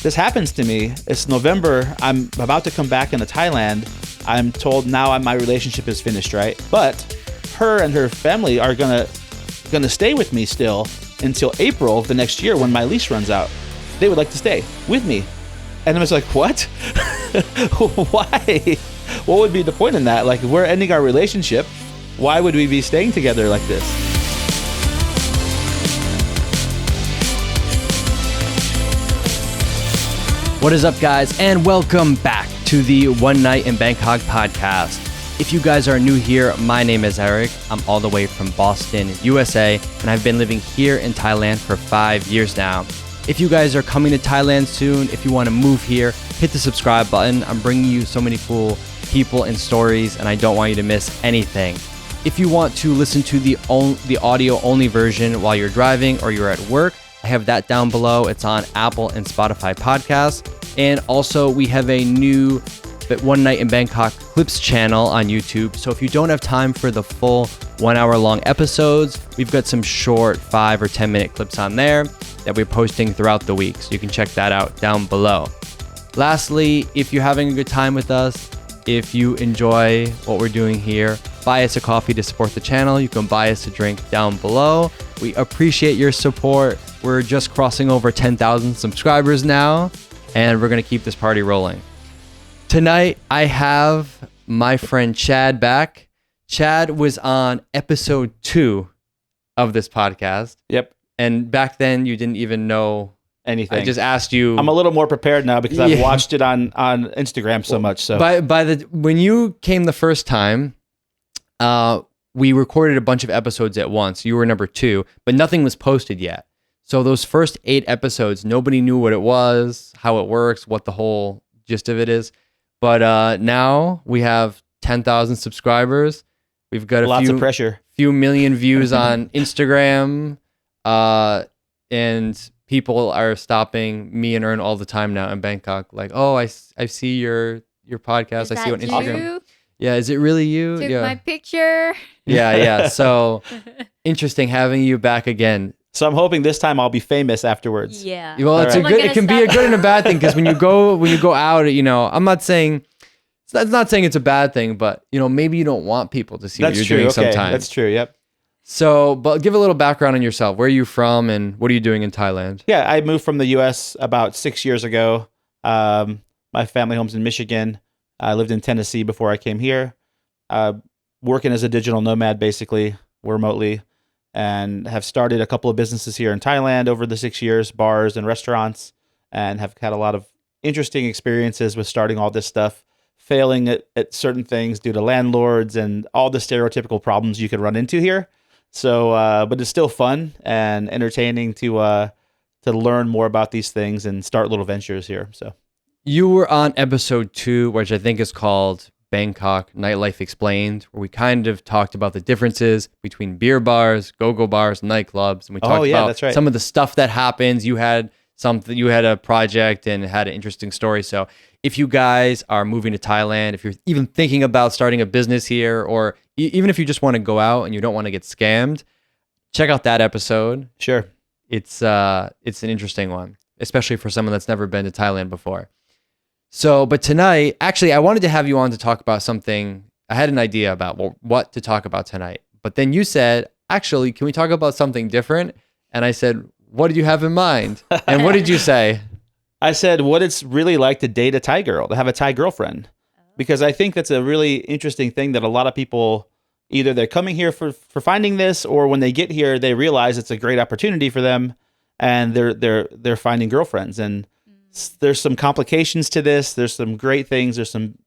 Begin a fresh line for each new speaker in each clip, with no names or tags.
this happens to me. It's November. I'm about to come back into Thailand. I'm told now my relationship is finished, right? But her and her family are gonna stay with me still until April of the next year when my lease runs out. They would like to stay with me. And I was like, what? Why? What would be the point in that? Like, we're ending our relationship. Why would we be staying together like this?
What is up, guys, and welcome back to the One Night in Bangkok podcast. If you guys are new here, my name is Eric. I'm all the way from Boston, USA, and I've been living here in Thailand for 5 years now. If you guys are coming to Thailand soon, if you want to move here, hit the subscribe button. I'm bringing you so many cool people and stories, and I don't want you to miss anything. If you want to listen to the audio-only version while you're driving or you're at work, I have that down below. It's on Apple and Spotify podcasts. And also, we have a new One Night in Bangkok clips channel on YouTube. So if you don't have time for the full 1 hour long episodes, we've got some short 5 or 10 minute clips on there that we're posting throughout the week. So you can check that out down below. Lastly, if you're having a good time with us, if you enjoy what we're doing here, buy us a coffee to support the channel. You can buy us a drink down below. We appreciate your support. We're just crossing over 10,000 subscribers now, and we're going to keep this party rolling. Tonight, I have my friend Chad back. Chad was on episode 2 of this podcast.
Yep.
And back then, you didn't even know
anything.
I just asked you.
I'm a little more prepared now because I've watched it on Instagram so much. So
when you came the first time, we recorded a bunch of episodes at once. You were number 2, but nothing was posted yet. So those first 8 episodes, nobody knew what it was, how it works, what the whole gist of it is. But now we have 10,000 subscribers. We've got
lots of pressure,
few million views on Instagram, and people are stopping me and Ern all the time now in Bangkok. Like, oh, I see your podcast. I see you on Instagram.
You?
Yeah, is it really you?
Took my picture.
Yeah. So interesting having you back again.
So I'm hoping this time I'll be famous afterwards.
Yeah.
Well, it can be a good and a bad thing, because when you go out, I'm not saying it's a bad thing, but maybe you don't want people to see what you're doing sometimes.
That's true. Yep.
So, but give a little background on yourself. Where are you from, and what are you doing in Thailand?
Yeah, I moved from the U.S. about 6 years ago. My family home's in Michigan. I lived in Tennessee before I came here, working as a digital nomad, basically, remotely, and have started a couple of businesses here in Thailand over the 6 years, bars and restaurants, and have had a lot of interesting experiences with starting all this stuff, failing at certain things due to landlords and all the stereotypical problems you could run into here. So, but it's still fun and entertaining to learn more about these things and start little ventures here. So
you were on episode 2, which I think is called Bangkok Nightlife Explained, where we kind of talked about the differences between beer bars, go-go bars, nightclubs, and we talked about
that's right.
some of the stuff that happens. You had a project and had an interesting story. So if you guys are moving to Thailand, if you're even thinking about starting a business here, or even if you just want to go out and you don't want to get scammed, check out that episode.
Sure.
It's an interesting one, especially for someone that's never been to Thailand before. So, but tonight, actually, I wanted to have you on to talk about something. I had an idea about what to talk about tonight, but then you said, actually, can we talk about something different? And I said, what did you have in mind? And what did you say?
I said, what it's really like to date a Thai girl, to have a Thai girlfriend. Because I think that's a really interesting thing that a lot of people, either they're coming here for finding this, or when they get here, they realize it's a great opportunity for them, and they're finding girlfriends. And there's some complications to this. There's some great things. There's some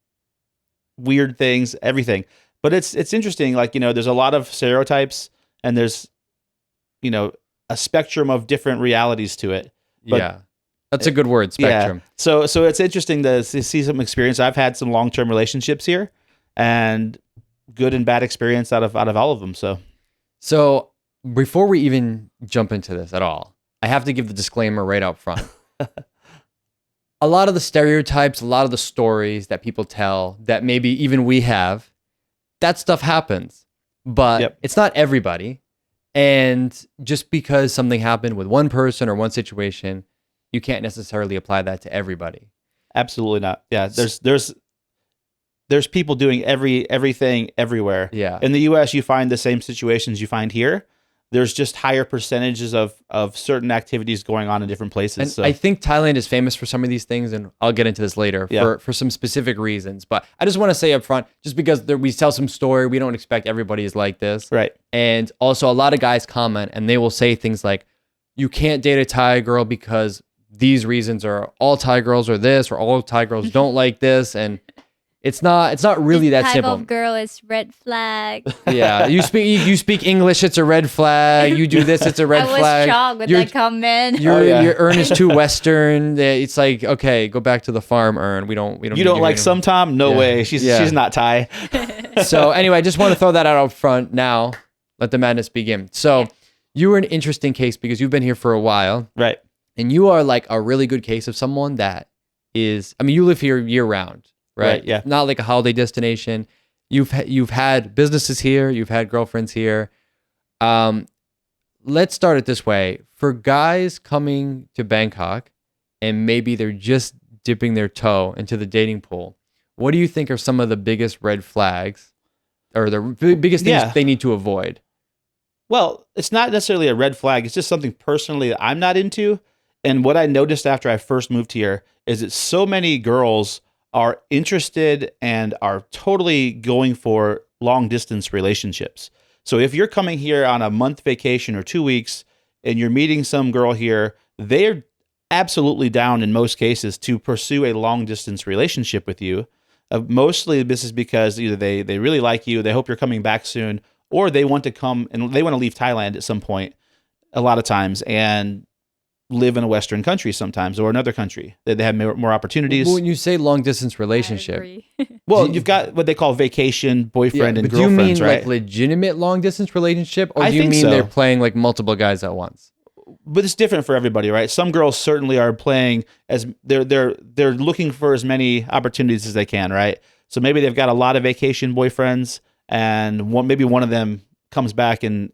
weird things, everything. But it's interesting. Like, there's a lot of stereotypes, and there's, a spectrum of different realities to it. But
yeah. That's a good word, spectrum.
Yeah. So it's interesting to see some experience. I've had some long-term relationships here, and good and bad experience out of all of them.
So before we even jump into this at all, I have to give the disclaimer right up front. A lot of the stereotypes, a lot of the stories that people tell that maybe even we have, that stuff happens, but it's not everybody. And just because something happened with one person or one situation, you can't necessarily apply that to everybody.
Absolutely not. Yeah, there's people doing everything everywhere.
Yeah.
In the U.S., you find the same situations you find here. There's just higher percentages of certain activities going on in different places.
And
So
I think Thailand is famous for some of these things, and I'll get into this later
Yeah.
for some specific reasons. But I just want to say up front, just because we tell some story, we don't expect everybody is like this.
right,
And also, a lot of guys comment and they will say things like, you can't date a Thai girl because these reasons, are all Thai girls are this, or all Thai girls don't like this. And it's not really
This
that simple.
type of girl is red flag.
Yeah, you speak English, it's a red flag. You do this, it's a red
I was
flag.
shocked with
You're-
that comment.
Your
Oh, yeah.
your Earn is too Western. It's like, okay, go back to the farm, Earn. We don't.
you
need
don't
you
like
anymore.
some Tom? No
Yeah.
way. She's
Yeah.
not Thai.
So anyway, I just want to throw that out up front. Now, let the madness begin. So you were an interesting case because you've been here for a while,
Right.
and you are like a really good case of someone that is. I mean, you live here year round, right?
Right, yeah.
Not like a holiday destination. You've had businesses here. You've had girlfriends here. Let's start it this way. For guys coming to Bangkok, and maybe they're just dipping their toe into the dating pool, what do you think are some of the biggest red flags or the biggest things
Yeah.
they need to avoid?
Well, it's not necessarily a red flag. It's just something personally that I'm not into. And what I noticed after I first moved here is that so many girls are interested and are totally going for long distance relationships. So if you're coming here on a month vacation or 2 weeks and you're meeting some girl here, they're absolutely down in most cases to pursue a long distance relationship with you. Mostly this is because either they really like you, they hope you're coming back soon, or they want to come and they want to leave Thailand at some point, a lot of times, and live in a Western country sometimes or another country. They have more opportunities.
When you say long distance
I
relationship,
agree.
Well, you've got what they call vacation, boyfriend, and
but do you
girlfriends,
mean
right?
like legitimate long distance relationship, or
I
do you
think
mean
so.
they're playing like multiple guys at once?
But it's different for everybody, right? Some girls certainly are playing as they're looking for as many opportunities as they can, right? So maybe they've got a lot of vacation boyfriends, and maybe one of them comes back and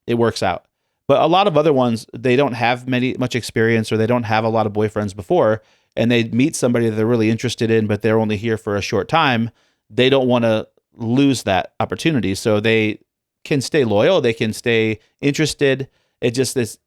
it works out. But a lot of other ones, they don't have much experience, or they don't have a lot of boyfriends before, and they meet somebody that they're really interested in, but they're only here for a short time. They don't want to lose that opportunity, so they can stay loyal, they can stay interested. It just is.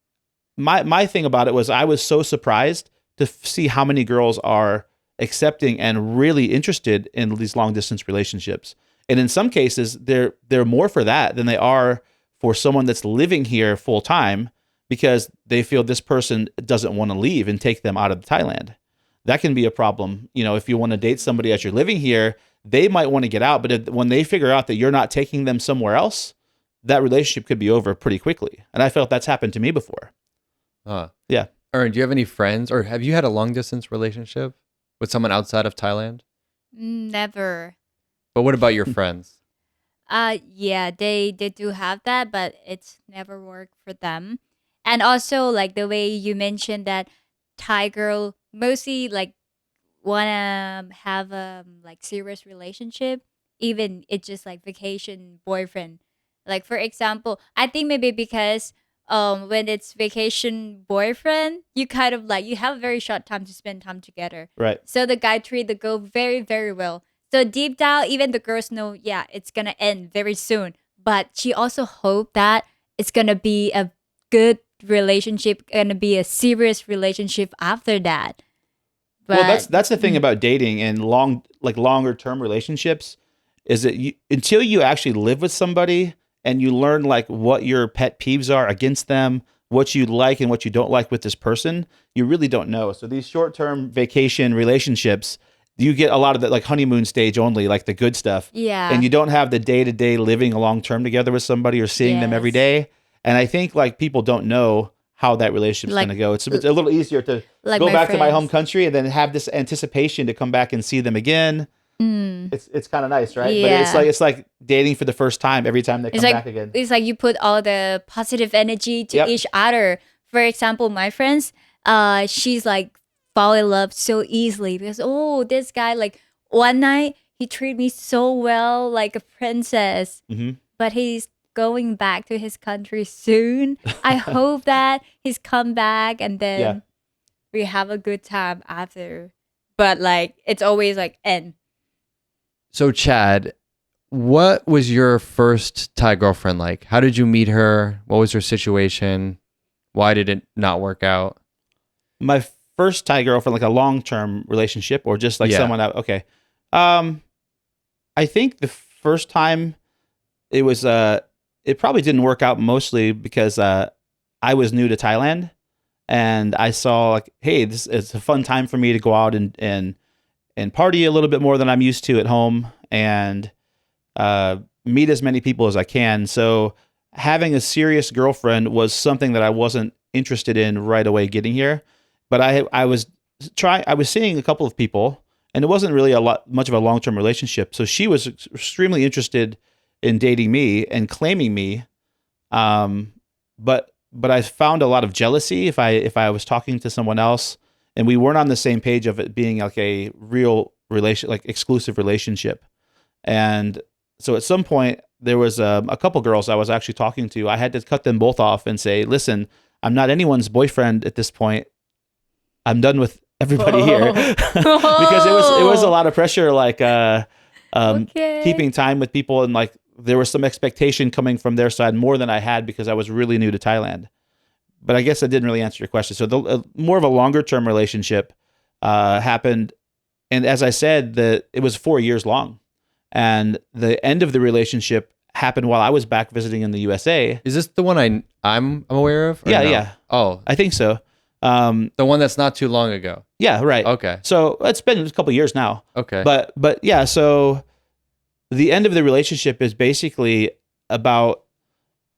My thing about it was I was so surprised to see how many girls are accepting and really interested in these long distance relationships. And in some cases, they're more for that than they are for someone that's living here full time, because they feel this person doesn't want to leave and take them out of Thailand. That can be a problem. You know, if you want to date somebody as you're living here, they might want to get out, but when they figure out that you're not taking them somewhere else, that relationship could be over pretty quickly. And I felt that's happened to me before. Yeah.
Earn, do you have any friends, or have you had a long distance relationship with someone outside of Thailand?
Never.
But what about your friends?
Yeah, they do have that, but it's never worked for them. And also, like the way you mentioned that Thai girl mostly like wanna have a like serious relationship, even it's just like vacation boyfriend. Like for example, I think maybe because when it's vacation boyfriend, you kind of like you have a very short time to spend time together.
Right.
So the guy treat the girl very, very well. So deep down, even the girls know, yeah, it's gonna end very soon. But she also hope that it's gonna be a good relationship, gonna be a serious relationship after that. But
Well, that's the thing about dating and longer term relationships, is that until you actually live with somebody and you learn like what your pet peeves are against them, what you like and what you don't like with this person, you really don't know. So these short term vacation relationships, you get a lot of the like honeymoon stage only, like the good stuff.
yeah,
And you don't have the day to day living long term together with somebody or seeing them every
Yes.
day. And I think like people don't know how that relationship's
Like-
going to go. It's a little easier to
like
go
my
back to my
friends.
home country and then have this anticipation to come back and see them again.
Mm.
It's kind of nice, right? But
Yeah.
it's like dating for the first time every time they come
It's like
back again.
it's like you put all the positive energy to
Yep.
each other. For example, my friends, she's like fall in love so easily because this guy like one night he treated me so well like a princess,
hmm
but he's going back to his country soon. I hope that he's come back and then
Yeah.
we have a good time after, but like it's always like end.
So Chad, what was your first Thai girlfriend like? How did you meet her? What was her situation? Why did it not work out?
My first Thai girlfriend, like a long term relationship, or just like
Yeah.
someone out. Okay. Um, I think the first time it was it probably didn't work out mostly because I was new to Thailand and I saw like, hey, this it's a fun time for me to go out and party a little bit more than I'm used to at home and meet as many people as I can. So having a serious girlfriend was something that I wasn't interested in right away getting here. But I was seeing a couple of people, and it wasn't really much of a long term relationship. So she was extremely interested in dating me and claiming me. But I found a lot of jealousy if I was talking to someone else, and we weren't on the same page of it being like a real relation, like exclusive relationship. And so at some point there was a couple girls I was actually talking to. I had to cut them both off and say, "Listen, I'm not anyone's boyfriend at this point. I'm done with everybody here," because it was a lot of pressure, like
Okay.
keeping time with people, and like there was some expectation coming from their side more than I had because I was really new to Thailand. But I guess I didn't really answer your question. So the more of a longer term relationship happened, and as I said, it was 4 years long, and the end of the relationship happened while I was back visiting in the USA.
Is this the one I'm aware of? Or
Yeah,
no?
yeah.
Oh,
I think so.
the one that's not too long ago.
Yeah, right.
Okay.
So it's been a couple years now.
Okay.
But yeah, so the end of the relationship is basically about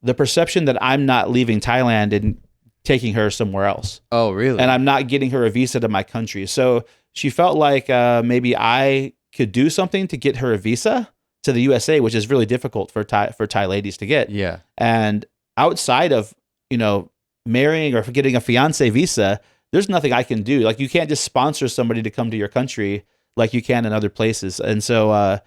the perception that I'm not leaving Thailand and taking her somewhere else,
Oh, really?
and I'm not getting her a visa to my country. So she felt like maybe I could do something to get her a visa to the USA, which is really difficult for Thai ladies to get.
Yeah.
And outside of, marrying or getting a fiance visa, there's nothing I can do. Like you can't just sponsor somebody to come to your country like you can in other places. And so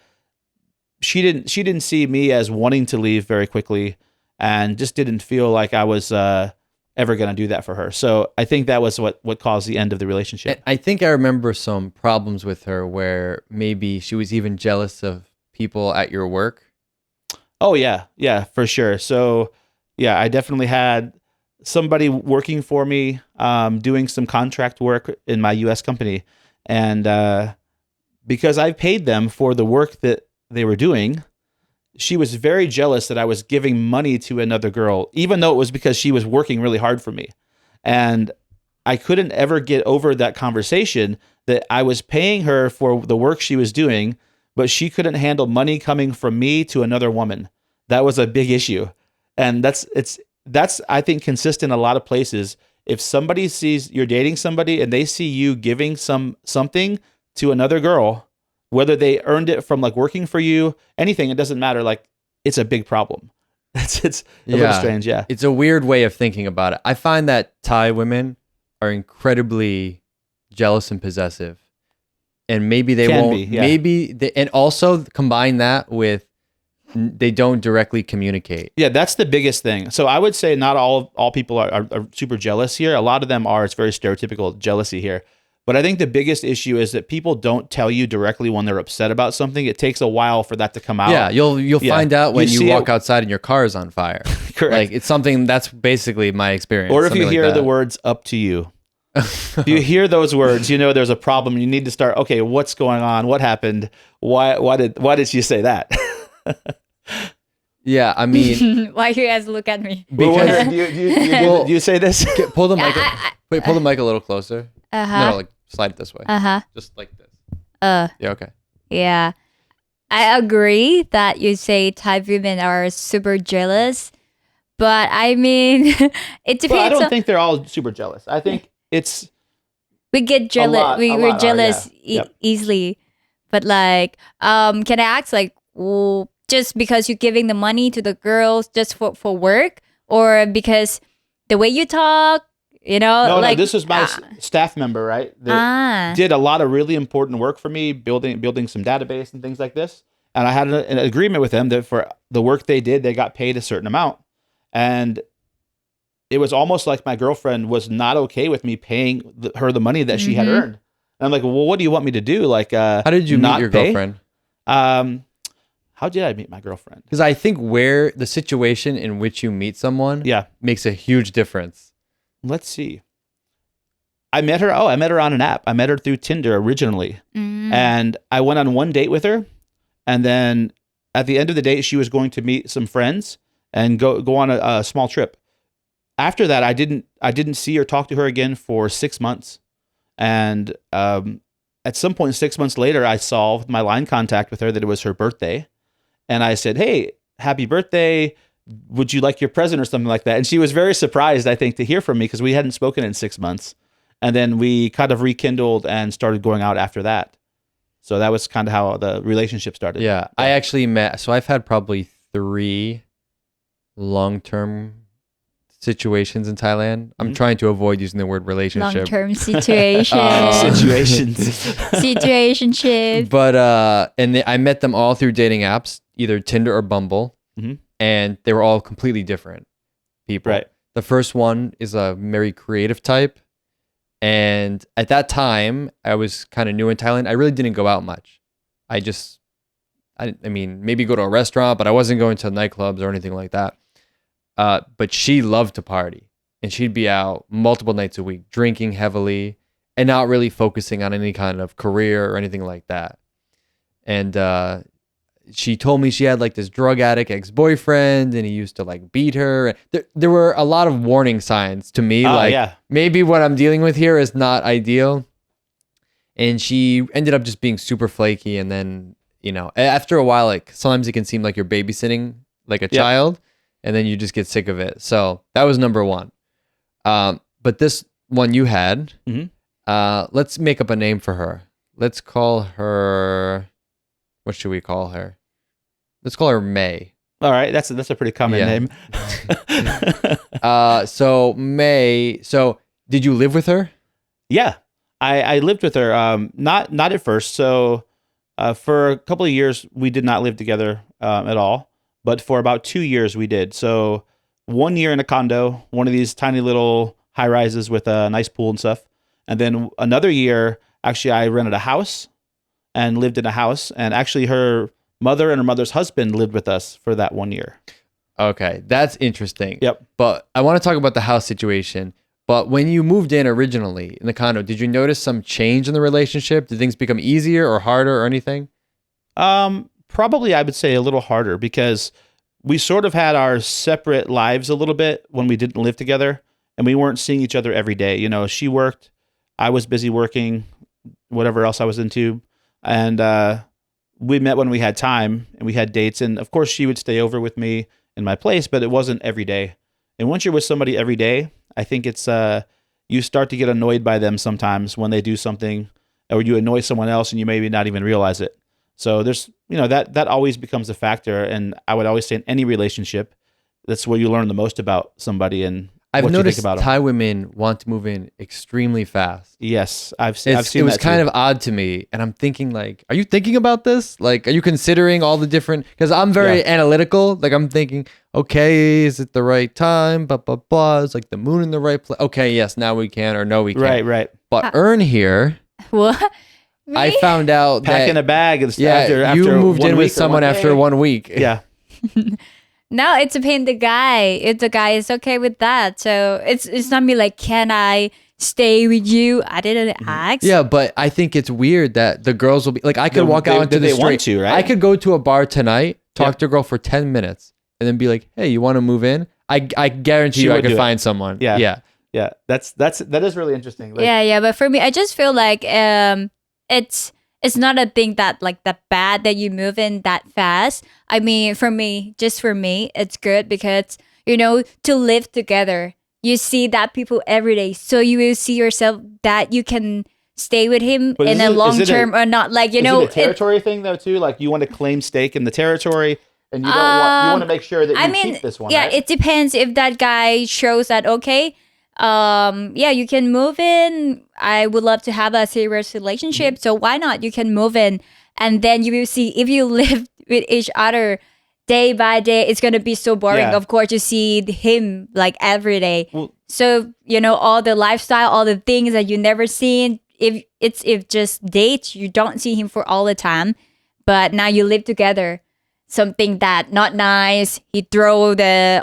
she didn't see me as wanting to leave very quickly, and just didn't feel like I was ever going to do that for her. So I think that was what caused the end of the relationship.
I think I remember some problems with her where maybe she was even jealous of people at your work.
Oh yeah, for sure. So yeah, I definitely had somebody working for me, doing some contract work in my U.S. company, and because I paid them for the work that they were doing, she was very jealous that I was giving money to another girl, even though it was because she was working really hard for me, and I couldn't ever get over that conversation that I was paying her for the work she was doing, but she couldn't handle money coming from me to another woman. That was a big issue. And that's I think consistent in a lot of places. If somebody sees you're dating somebody and they see you giving something to another girl, whether they earned it from like working for you, anything, it doesn't matter. Like it's a big problem. It's a little strange, yeah.
It's a weird way of thinking about it. I find that Thai women are incredibly jealous and possessive, and maybe they
Can
won't.
be, yeah.
And also combine that with they don't directly communicate.
Yeah, that's the biggest thing. So I would say not all people are super jealous here. A lot of them are. It's very stereotypical jealousy here. But I think the biggest issue is that people don't tell you directly when they're upset about something. It takes a while for that to come out.
Yeah, you'll find out when you
see
walk outside and your car is on fire.
Correct.
Like it's something that's basically my experience.
Or if you
something
hear
like
the
that.
words "up to you," if you hear those words, you know there's a problem. You need to start. Okay, what's going on? What happened? Why did she say that?
Yeah, I mean,
Why you guys look at me?
because
Do you say this?
pull the mic.
I-
Wait, pull the mic a little closer.
Uh-huh.
No, like slide it this way.
Uh-huh.
Just like this.
Uh
Yeah, okay.
yeah. I agree that you say Thai women are super jealous, but I mean it depends
Well, I don't
on,
think they're all super jealous. I think it's
we get
a
jealous
lot
we're
are,
jealous
yeah. Yep.
easily. But like can I ask like just because you're giving the money to the girls just for work, or because the way you talk,
no.
like
This is my staff member, right? That did a lot of really important work for me, building some database and things like this. And I had an agreement with them that for the work they did, they got paid a certain amount. And it was almost like my girlfriend was not okay with me paying her the money that she had
Mm-hmm.
earned. And I'm like, well, what do you want me to do? Like,
How did you meet
not
your
pay?
girlfriend?
How did I meet my girlfriend?
Because I think where the situation in which you meet someone
Yeah.
makes a huge difference.
Let's see. I met her. Oh, I met her on an app. I met her through Tinder originally. And I went on one date with her. And then at the end of the date, she was going to meet some friends and go on a small trip. After that, I didn't see or talk to her again for 6 months. And at some point, 6 months later, I saw with my line contact with her that it was her birthday. And I said, hey, happy birthday. Would you like your present or something like that? And she was very surprised, I think, to hear from me because we hadn't spoken in 6 months. And then we kind of rekindled and started going out after that. So that was kind of how the relationship started.
Yeah. I actually met, so I've had probably 3 long-term situations in Thailand. I'm trying to avoid using the word relationship.
Long-term situation.
Situations.
Situationship.
But I met them all through dating apps, either Tinder or Bumble, and they were all completely different people.
Right.
The first one is a very creative type, and at that time I was kind of new in Thailand. I really didn't go out much. I mean, maybe go to a restaurant, but I wasn't going to nightclubs or anything like that. But she loved to party, and she'd be out multiple nights a week, drinking heavily, and not really focusing on any kind of career or anything like that. And she told me she had like this drug addict ex-boyfriend, and he used to like beat her. There were a lot of warning signs to me, maybe what I'm dealing with here is not ideal. And she ended up just being super flaky, and then, after a while, like sometimes it can seem like you're babysitting like a child, and then you just get sick of it. So that was number one. But this one you had, let's make up a name for her. Let's call her, what should we call her? Let's call her May.
All right. That's a pretty common name.
So May, did you live with her?
Yeah. I lived with her. Not at first. So for a couple of years, we did not live together at all. But for about 2 years, we did. So 1 year in a condo, one of these tiny little high rises with a nice pool and stuff. And then another year, actually, I rented a house and lived in a house. And actually, her mother and her mother's husband lived with us for that 1 year.
Okay, that's interesting.
Yep.
But I want to talk about the house situation. But when you moved in originally in the condo, did you notice some change in the relationship? Did things become easier or harder or anything?
Probably I would say a little harder because we sort of had our separate lives a little bit when we didn't live together, and we weren't seeing each other every day. She worked, I was busy working, whatever else I was into. And we met when we had time and we had dates. And of course she would stay over with me in my place, but it wasn't every day. And once you're with somebody every day, I think it's, you start to get annoyed by them sometimes when they do something, or you annoy someone else and you maybe not even realize it. So there's, that always becomes a factor. And I would always say in any relationship, that's where you learn the most about somebody and
I've
what you
noticed
think about them.
Thai women want to move in extremely fast.
Yes, I've seen that.
It was kind of odd to me, and I'm thinking like, are you thinking about this? Like, are you considering all the different? Because I'm very analytical. Like, I'm thinking, okay, is it the right time? Blah blah blah. Is like the moon in the right place? Okay, yes, now we can, or no, we can't.
Right.
But Ern here,
What? Me?
I found out
Packing
that
a bag.
after
you
moved in with someone after 1 week.
Yeah.
No, it's depends the guy. If the guy is okay with that, so it's not me like, can I stay with you? I didn't ask.
Yeah, but I think it's weird that the girls will be like, I could walk out into the street.
Want to, right?
I could go to a bar tonight, talk to a girl for 10 minutes, and then be like, "Hey, you want to move in?" I guarantee I could find someone.
Yeah. That is really interesting. Like,
yeah. But for me, I just feel like it's not a thing that like that bad that you move in that fast. I mean, for me, it's good because to live together, you see that people every day, so you will see yourself that you can stay with him in a long term or not. Like
is it a territory thing though too? Like you want to claim stake in the territory. And you want to make sure that you keep this one.
Yeah,
right?
It depends if that guy shows that okay. You can move in. I would love to have a serious relationship, so why not? You can move in, and then you will see if you live with each other. day by day, it's gonna be so boring.
Yeah.
Of course, you see him like every day.
Well,
So all the lifestyle, all the things that you never seen. If just dates, you don't see him for all the time. But now you live together. Something that not nice. He throw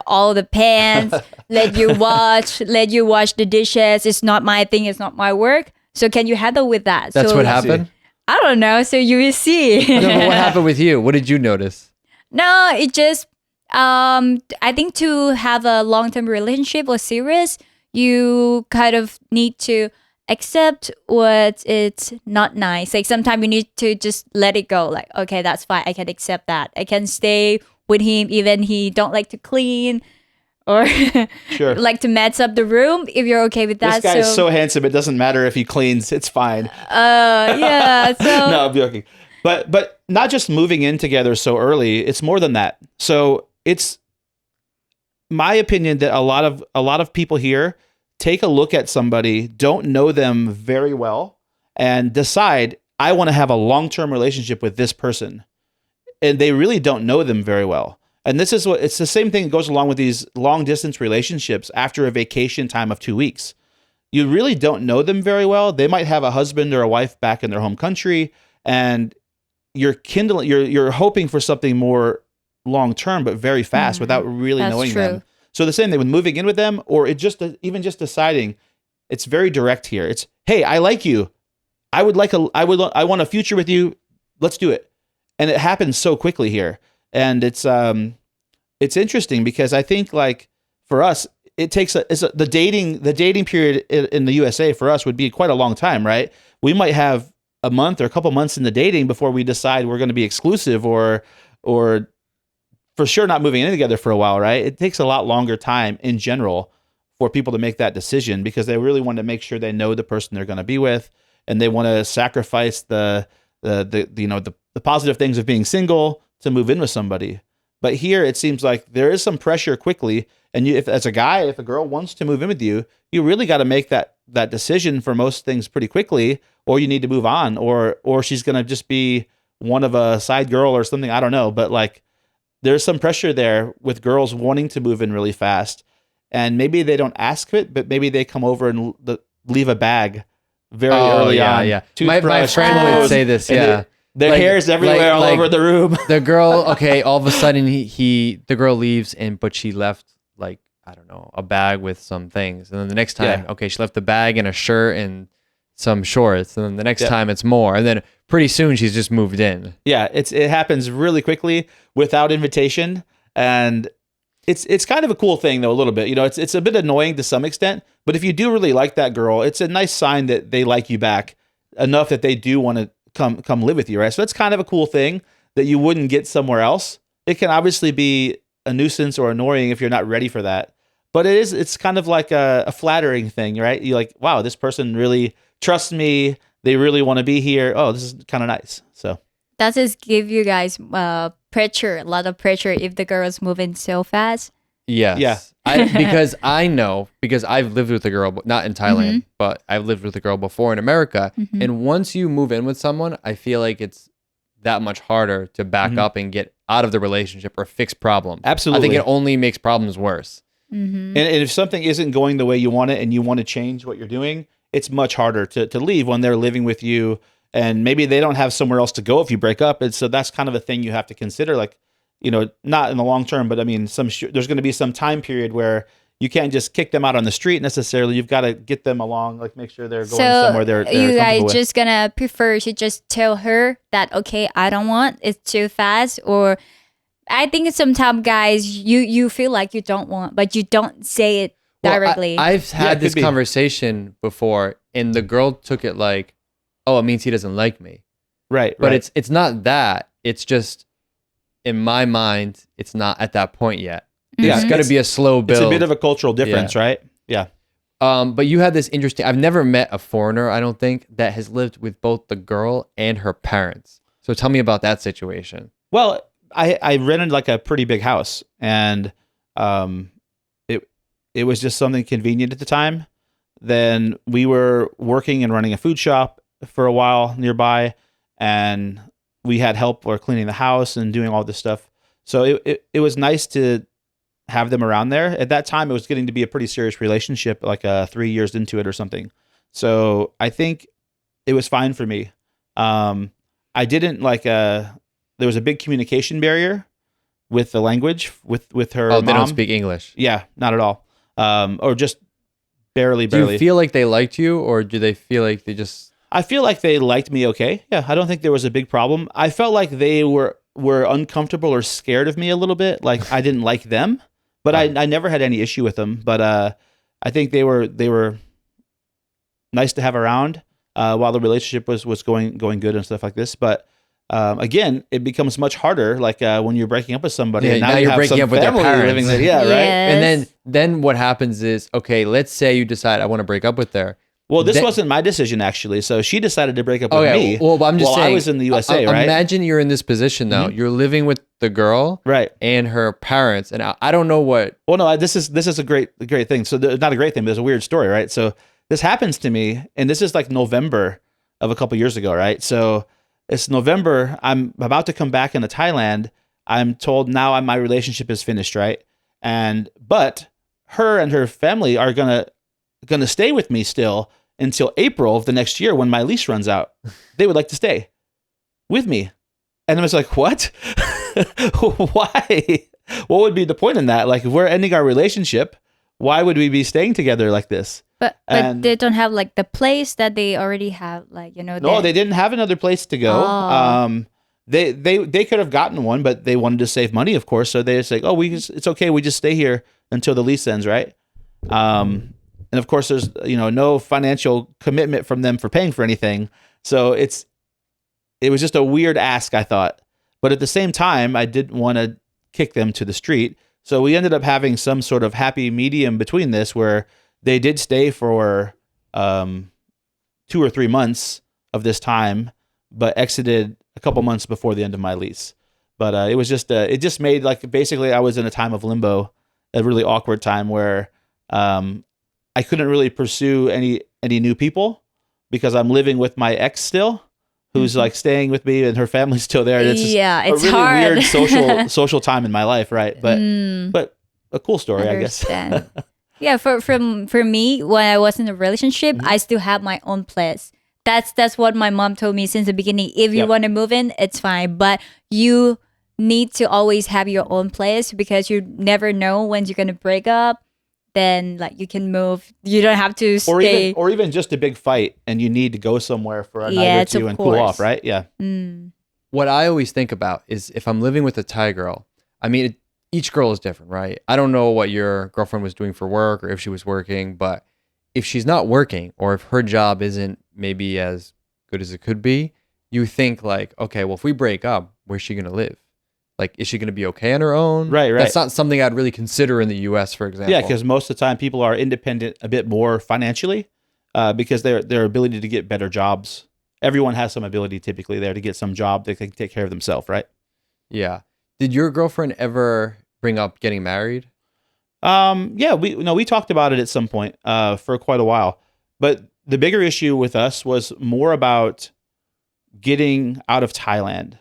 all the pans, let you wash the dishes. It's not my thing. It's not my work. So can you handle with that?
That's
so,
what happened?
I don't know. So you will see.
No, but what happened with you? What did you notice?
No, it just I think to have a long-term relationship or serious, you kind of need to accept what it's not nice. Like sometimes you need to just let it go. Like, okay, that's fine. I can accept that. I can stay with him even he don't like to clean or
Sure.
like to mess up the room if you're okay with that.
This guy is so handsome. It doesn't matter if he cleans. It's fine.
Yeah. So
No, I'm joking. But not just moving in together so early. It's more than that. So it's my opinion that a lot of people here take a look at somebody, don't know them very well, and decide, I want to have a long-term relationship with this person. And they really don't know them very well. And this is it's the same thing that goes along with these long distance relationships after a vacation time of 2 weeks. You really don't know them very well. They might have a husband or a wife back in their home country, and you're hoping for something more long term, but very fast without really
that's
knowing
true.
them. So the same thing with moving in with them, or even just deciding. It's very direct here. It's, hey, I like you. I want a future with you. Let's do it. And it happens so quickly here. And it's interesting because I think like for us, it takes the dating period in the USA for us would be quite a long time, right? We might have a month or a couple months in the dating before we decide we're going to be exclusive or for sure not moving in together for a while, right? It takes a lot longer time in general for people to make that decision because they really want to make sure they know the person they're going to be with, and they want to sacrifice the positive things of being single to move in with somebody. But here it seems like there is some pressure quickly, and if a girl wants to move in with you, you really got to make that decision for most things pretty quickly, or you need to move on, or she's going to just be one of a side girl or something. I don't know, but like there's some pressure there with girls wanting to move in really fast, and maybe they don't ask it, but maybe they come over and leave a bag very early on.
Yeah.
Toothbrush,
My friend would say this.
and
Yeah.
Their hair's everywhere all over the room.
The girl, okay, all of a sudden the girl leaves but she left like, I don't know, a bag with some things. And then the next time, okay, she left the bag and a shirt and some shorts. And then the next time it's more. And then pretty soon she's just moved in. Yeah,
it happens really quickly without invitation. And it's kind of a cool thing though, a little bit. It's a bit annoying to some extent, but if you do really like that girl, it's a nice sign that they like you back enough that they do want to come live with you, right? So that's kind of a cool thing that you wouldn't get somewhere else. It can obviously be a nuisance or annoying if you're not ready for that, but it's kind of like a flattering thing, right? You're like, wow, this person really trusts me. They really want to be here. Oh, this is kind of nice. So
that just give you guys pressure, a lot of pressure if the girls moving so fast.
Yes. Yeah. Because I've lived with a girl, not in Thailand, but I've lived with a girl before in America. And once you move in with someone, I feel like it's that much harder to back up and get out of the relationship or fix problems.
Absolutely.
I think it only makes problems worse.
And if something isn't going the way you want it and you want to change what you're doing, it's much harder to leave when they're living with you, and maybe they don't have somewhere else to go if you break up. And so that's kind of a thing you have to consider, like, not in the long term, but I mean, there's going to be some time period where you can't just kick them out on the street necessarily. You've got to get them along, like make sure they're going somewhere they're
you guys
with.
Just gonna prefer to just tell her that, okay, I don't want, it's too fast, or I think sometimes guys, you feel like you don't want, but you don't say it directly.
Well, I've had this conversation before, and the girl took it like, oh, it means he doesn't like me.
Right.
But it's not that. It's just, in my mind, it's not at that point yet. It's going to be a slow build.
It's a bit of a cultural difference, right? Yeah.
But you had this interesting, I've never met a foreigner, I don't think, that has lived with both the girl and her parents. So tell me about that situation.
Well, I rented like a pretty big house, and it was just something convenient at the time. Then we were working and running a food shop for a while nearby, and we had help or cleaning the house and doing all this stuff. So it was nice to have them around there. At that time, it was getting to be a pretty serious relationship, like 3 years into it or something. So I think it was fine for me. I didn't like there was a big communication barrier with the language with her
Oh,
mom.
they don't speak English.
Yeah, not at all. Or just barely.
Do you feel like they liked you, or do they feel like they just...
I feel like they liked me okay. Yeah, I don't think there was a big problem. I felt like they were uncomfortable or scared of me a little bit. Like I didn't like them, but I never had any issue with them. But I think they were nice to have around while the relationship was going good and stuff like this. But again, it becomes much harder. Like when you're breaking up with somebody,
Yeah,
and
now
you
you're
have
breaking
some
up with their
family
parents.
living there. Yeah, right.
Yes.
And then what happens is, okay, let's say you decide I want to break up with her.
Well, this
Then-
wasn't my decision actually. So she decided to break up with me.
Well, but I'm just
while
saying.
I was in the USA, right?
Imagine you're in this position though.
Mhm.
You're living with the girl
Right.
and her parents, and I don't know what.
Well, no, this is a great thing. So not a great thing, but it's a weird story, right? So this happens to me, and this is like November of a couple years ago, right? So it's November. I'm about to come back into Thailand. I'm told now my relationship is finished, right? But her and her family are gonna stay with me still until April of the next year when my lease runs out. They would like to stay with me, and I was like, what? Why? What would be the point in that? Like, if we're ending our relationship, why would we be staying together like this?
But
And-
they don't have like the place that they already have, like, you know.
No, they didn't have another place to go.
Oh.
They could have gotten one, but they wanted to save money, of course. So they just like, it's okay. We just stay here until the lease ends, right? And of course, there's no financial commitment from them for paying for anything. So it was just a weird ask, I thought. But at the same time, I didn't want to kick them to the street. So we ended up having some sort of happy medium between this, where they did stay for 2 or 3 months of this time, but exited a couple months before the end of my lease. But it was just it just made like basically I was in a time of limbo, a really awkward time where I couldn't really pursue any new people because I'm living with my ex still, who's like staying with me, and her family's still there. And it's just
it's
a really
hard.
weird social time in my life, right? But a cool story, I guess.
Understand. Yeah, for me, when I was in a relationship, I still have my own place. That's what my mom told me since the beginning. If you
Yep.
want to move in, it's fine, but you need to always have your own place because you never know when you're gonna break up. Then like you can move. You don't have to stay.
or even just a big fight, and you need to go somewhere for a night or
Yes,
two
of
and cool off,
course.
right? Yeah.
What I always think about is if I'm living with a Thai girl. I mean, each girl is different, right? I don't know what your girlfriend was doing for work or if she was working, but if she's not working or if her job isn't maybe as good as it could be, you think like, okay, well, if we break up, where's she gonna live? Like, is she going to be okay on her own?
Right.
That's not something I'd really consider in the U.S., for example.
Yeah, because most of the time people are independent a bit more financially because their ability to get better jobs. Everyone has some ability typically there to get some job that can take care of themselves, right?
Yeah. Did your girlfriend ever bring up getting married?
Yeah, we talked about it at some point for quite a while, but the bigger issue with us was more about getting out of Thailand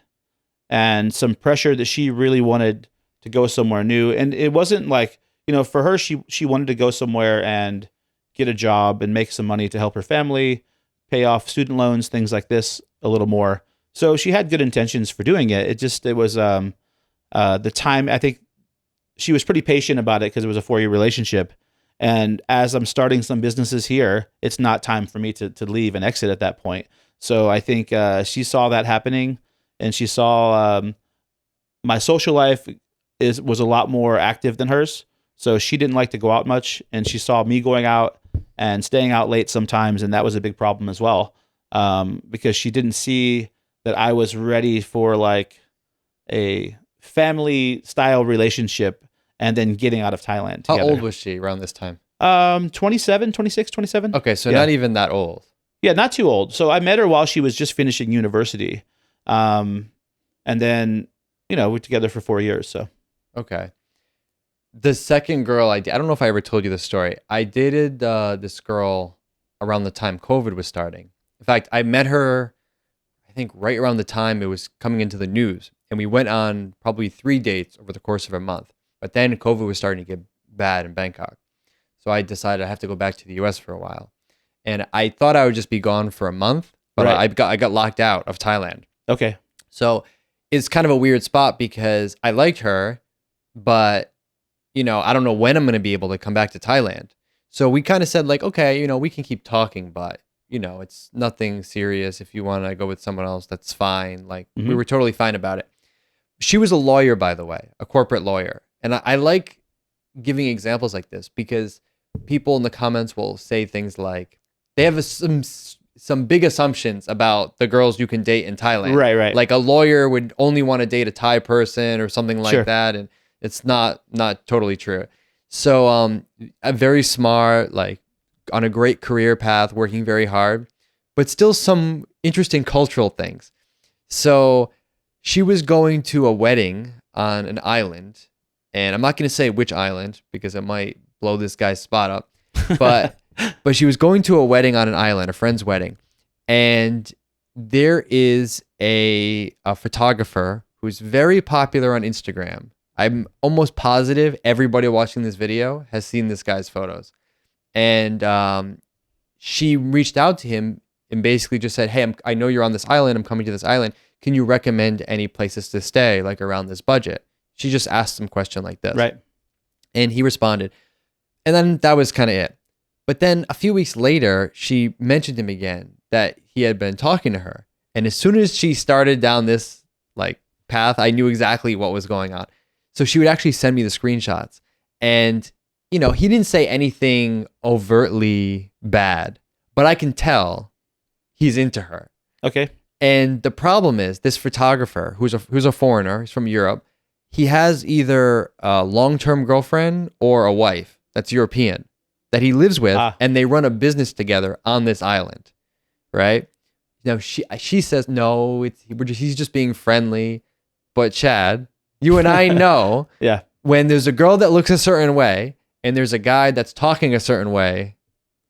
and some pressure that she really wanted to go somewhere new. And it wasn't like, for her, she wanted to go somewhere and get a job and make some money to help her family, pay off student loans, things like this a little more. So she had good intentions for doing it. It was the time, I think she was pretty patient about it because it was a 4-year relationship. And as I'm starting some businesses here, it's not time for me to leave and exit at that point. So I think she saw that happening, and she saw my social life was a lot more active than hers. So she didn't like to go out much, and she saw me going out and staying out late sometimes, and that was a big problem as well because she didn't see that I was ready for like a family style relationship and then getting out of Thailand together.
How old was she around this time?
27, 26, 27.
Okay, so
Yeah.
not even that old.
Yeah, not too old. So I met her while she was just finishing university. And then, we're together for 4 years. So
Okay. The second girl I don't know if I ever told you this story. I dated this girl around the time COVID was starting. In fact, I met her, I think right around the time it was coming into the news. and we went on probably 3 dates over the course of a month. But then COVID was starting to get bad in Bangkok. So I decided I have to go back to the US for a while. And I thought I would just be gone for a month, but
Right.
I got locked out of Thailand.
Okay.
So it's kind of a weird spot because I liked her, but I don't know when I'm going to be able to come back to Thailand. So we kind of said like, okay, we can keep talking, but it's nothing serious. If you want to go with someone else, that's fine. Like we
Mhm.
were totally fine about it. She was a lawyer, by the way, a corporate lawyer. And I like giving examples like this because people in the comments will say things like they have some big assumptions about the girls you can date in Thailand.
Right.
Like a lawyer would only want to date a Thai person or something like
Sure.
that, and it's not totally true. So a very smart, like on a great career path, working very hard, but still some interesting cultural things. So she was going to a wedding on an island, and I'm not going to say which island because it might blow this guy's spot up, but but she was going to a wedding on an island, a friend's wedding, and there is a photographer who's very popular on Instagram. I'm almost positive everybody watching this video has seen this guy's photos. And she reached out to him and basically just said, hey, I know you're on this island. I'm coming to this island. Can you recommend any places to stay, like around this budget? She just asked some question like this.
Right.
And he responded. And then that was kind of it. But then a few weeks later, she mentioned him again that he had been talking to her. And as soon as she started down this like path, I knew exactly what was going on. So she would actually send me the screenshots. And, he didn't say anything overtly bad, but I can tell he's into her.
Okay.
And the problem is this photographer who's a foreigner, he's from Europe. He has either a long-term girlfriend or a wife that's European that he lives with, and they run a business together on this island, right? She says no, he's just being friendly. But Chad, you and I know
Yeah.
when there's a girl that looks a certain way and there's a guy that's talking a certain way,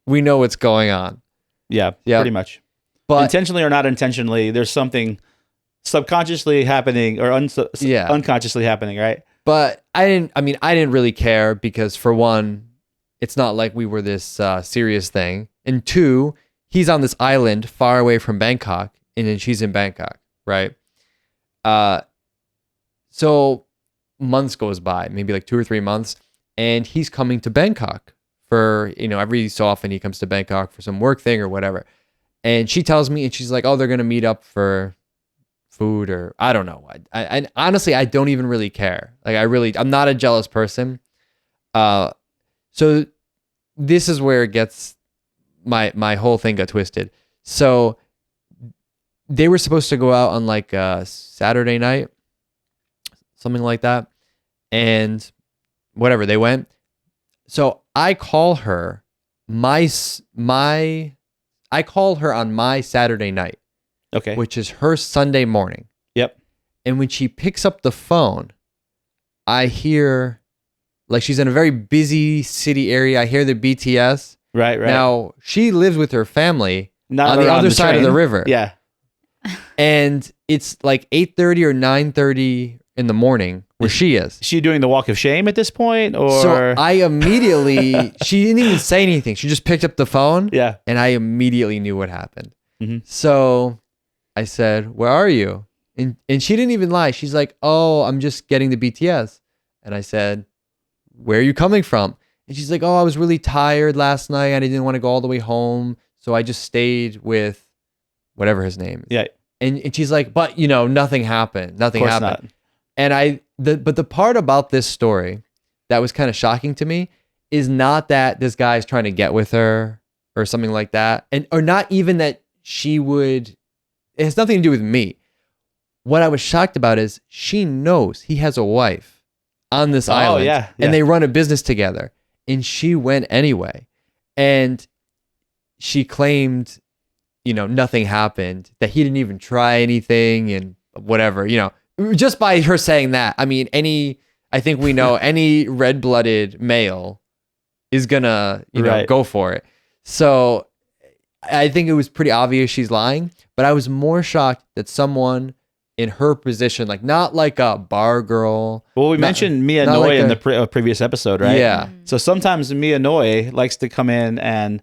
we know what's going on.
Yeah.
Yeah.
Pretty much.
But
Intentionally or not intentionally, there's something subconsciously happening or unconsciously happening, right?
But I didn't really care because for one, it's not like we were this serious thing. And two, he's on this island far away from Bangkok and then she's in Bangkok, right? So months goes by, maybe like 2 or 3 months, and he's coming to Bangkok for, every so often he comes to Bangkok for some work thing or whatever. And she tells me, and she's like, oh, they're going to meet up for food or I don't know. I honestly, I don't even really care. Like I'm not a jealous person. So this is where it gets my whole thing got twisted. So they were supposed to go out on like a Saturday night, something like that. And whatever, they went. So I call her on my Saturday night.
Okay.
Which is her Sunday morning.
Yep.
And when she picks up the phone, I hear, like she's in a very busy city area. I hear the BTS.
Right.
Now, she lives with her family
Not
on the
around
other side of the
train.
river.
Yeah.
And it's like 8:30 or 9:30 in the morning where she is.
Is she doing the walk of shame at this point, or?
So I immediately, she didn't even say anything. She just picked up the phone.
Yeah.
And I immediately knew what happened.
Mhm.
So I said, where are you? And she didn't even lie. She's like, oh, I'm just getting the BTS. And I said, where are you coming from? And she's like, oh, I was really tired last night. I didn't want to go all the way home. So I just stayed with whatever his name is.
Yeah.
And she's like, but nothing happened. Nothing
Of course
happened.
not.
And but the part about this story that was kind of shocking to me is not that this guy's trying to get with her or something like that. Or not even that it has nothing to do with me. What I was shocked about is she knows he has a wife on this island.
Yeah.
And they run a business together. And she went anyway. And she claimed, nothing happened, that he didn't even try anything and whatever, just by her saying that. I mean, I think we know any red-blooded male is gonna, go for it. So I think it was pretty obvious she's lying, but I was more shocked that someone in her position, like not like a bar girl.
Well, we
not-
mentioned Mia
not
Noy
like
in
a-
the previous episode, right?
Yeah.
So sometimes Mia Noy likes to come in and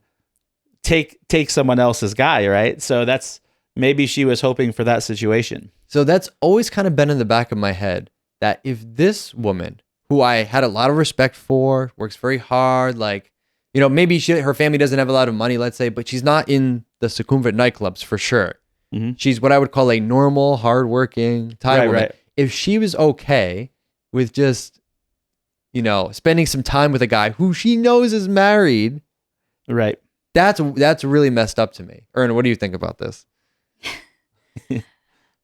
take someone else's guy, right? So that's maybe she was hoping for that situation.
So that's always kind of been in the back of my head that if this woman, who I had a lot of respect for, works very hard, like, you know, maybe her family doesn't have a lot of money, let's say, but she's not in the Sukhumvit nightclubs for sure.
Mm-hmm.
She's what I would call a normal, hardworking Thai woman.
Right.
If she was okay with just, you know, spending some time with a guy who she knows is married,
Right.
that's really messed up to me. Ern, what do you think about this?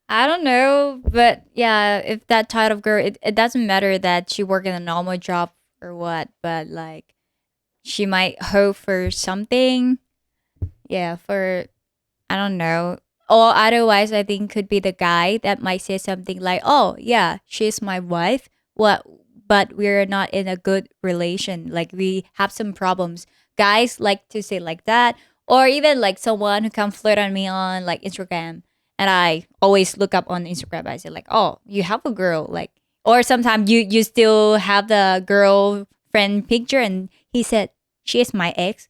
I don't know, but yeah, if that type of girl, it doesn't matter that she work in a normal job or what, but like she might hope for something. Yeah, for I don't know. Or otherwise, I think could be the guy that might say something like, "Oh, yeah, she's my wife. What? But we're not in a good relation. Like we have some problems." Guys like to say like that, or even like someone who come flirt on me on like Instagram, and I always look up on Instagram. I say like, "Oh, you have a girl," like, or sometimes you still have the girlfriend picture, and he said she is my ex.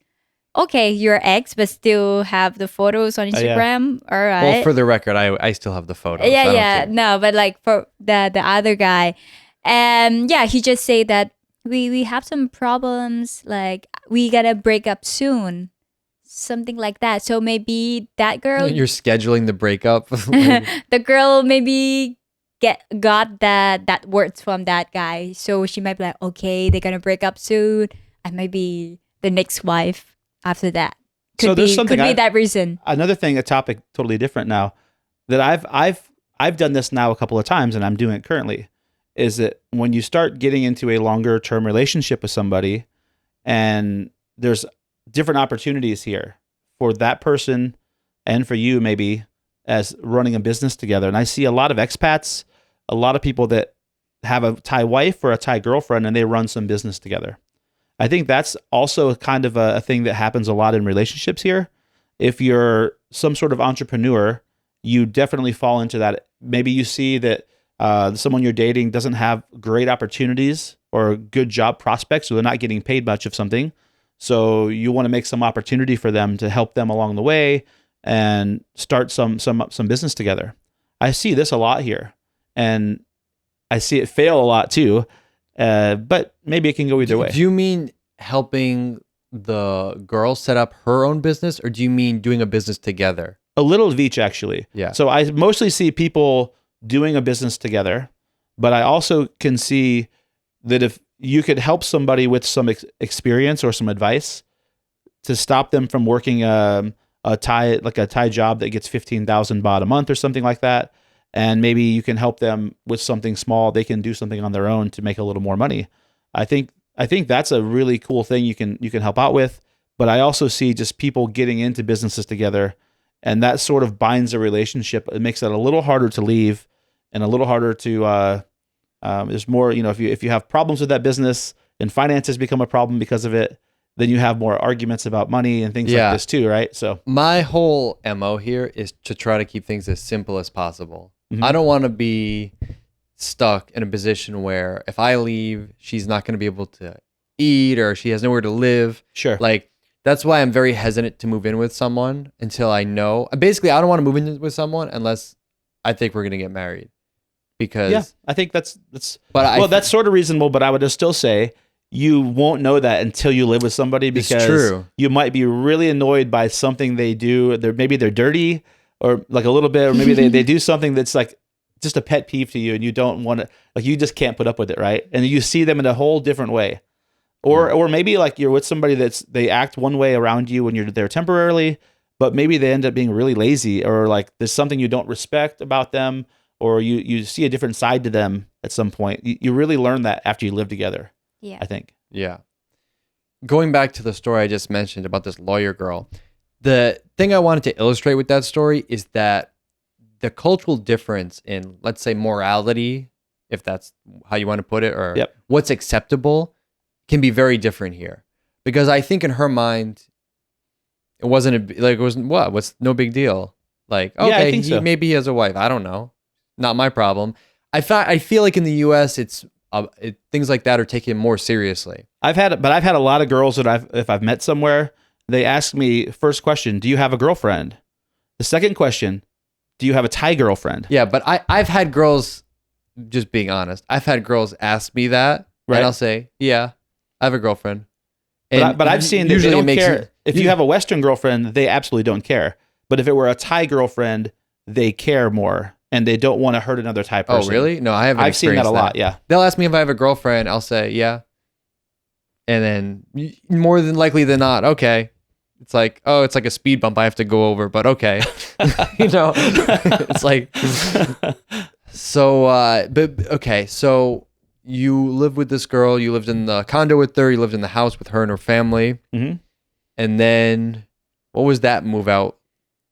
Okay, your ex, but still have the photos on
yeah.
Instagram. All right.
Well, for the record, I still have the photos.
Yeah,
I don't
yeah.
care.
No, but like for the other guy, and yeah, he just say that we have some problems. Like we gotta break up soon, something like that. So maybe that girl,
You're scheduling the breakup.
the girl maybe got that words from that guy. So she might be like, okay, they're gonna break up soon. I might be the next wife after that.
So there's something
could be that reason.
Another thing, a topic totally different now, that I've done this now a couple of times, and I'm doing it currently, is that when you start getting into a longer term relationship with somebody, and there's different opportunities here for that person and for you maybe as running a business together. And I see a lot of expats, a lot of people that have a Thai wife or a Thai girlfriend, and they run some business together. I think that's also kind of a thing that happens a lot in relationships here. If you're some sort of entrepreneur, you definitely fall into that. Maybe you see that someone you're dating doesn't have great opportunities or good job prospects, so they're not getting paid much of something. So you want to make some opportunity for them to help them along the way and start some business together. I see this a lot here, and I see it fail a lot too. But maybe it can go either way.
Do you mean helping the girl set up her own business, or do you mean doing a business together?
A little of each, actually.
Yeah.
So I mostly see people doing a business together, but I also can see that if you could help somebody with some experience or some advice to stop them from working a Thai job that gets 15,000 baht a month or something like that, and maybe you can help them with something small, they can do something on their own to make a little more money. I think that's a really cool thing you can help out with. But I also see just people getting into businesses together, and that sort of binds a relationship. It makes it a little harder to leave and a little harder to there's more, if you have problems with that business and finances become a problem because of it, then you have more arguments about money and things like this too, right? So
my whole MO here is to try to keep things as simple as possible.
Mhm.
I don't want to be stuck in a position where if I leave, she's not going to be able to eat or she has nowhere to live.
sure.
Like, that's why I'm very hesitant to move in with someone until I know. Basically, I don't want to move in with someone unless I think we're going to get married. Because
Yeah, I think that's
But
that's sort of reasonable, but I would just still say you won't know that until you live with somebody,
It's
because
true.
you might be really annoyed by something they do. Maybe they're dirty or like a little bit, or maybe they do something that's like just a pet peeve to you and you don't want to, like, you just can't put up with it, right? And you see them in a whole different way. Or maybe like you're with somebody they act one way around you when you're there temporarily, but maybe they end up being really lazy, or like there's something you don't respect about them, or you see a different side to them at some point. You really learn that after you live together,
Yeah.
I think.
Yeah. Going back to the story I just mentioned about this lawyer girl, the thing I wanted to illustrate with that story is that the cultural difference in, let's say, morality, if that's how you want to put it, or
Yep.
what's acceptable, can be very different here. Because I think in her mind, it wasn't what's no big deal. Like,
Yeah, I
okay,
think so.
maybe he has a wife. I don't know. not my problem. I feel like in the U.S. it's things like that are taken more seriously.
I've had a lot of girls that if I've met somewhere, they ask me first question, do you have a girlfriend? The second question, do you have a Thai girlfriend?
Yeah, but I've had girls, just being honest, I've had girls ask me that,
Right.
and I'll say, yeah, I have a girlfriend.
But I've seen that they don't care. If you have a Western girlfriend, they absolutely don't care. But if it were a Thai girlfriend, they care more, and they don't want to hurt another Thai person.
Oh, really? No, I haven't.
I've seen that a lot. Yeah.
They'll ask me if I have a girlfriend. I'll say, yeah. And then more than likely than not, okay. It's like, oh, it's like a speed bump I have to go over, but okay. It's like, so, but okay. So you live with this girl, you lived in the condo with her, you lived in the house with her and her family.
Mm-hmm.
And then what was that move out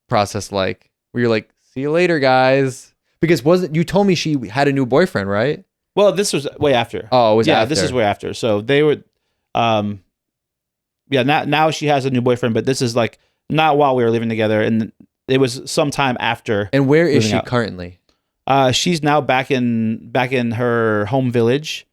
process like? Where you're like, see you later, guys. Because you told me she had a new boyfriend, right?
Well, this was way after.
Oh, it was after.
This is way after. So they were, now she has a new boyfriend, but this is like not while we were living together, and it was sometime after.
And where is she
out.
currently?
She's now back in her home village,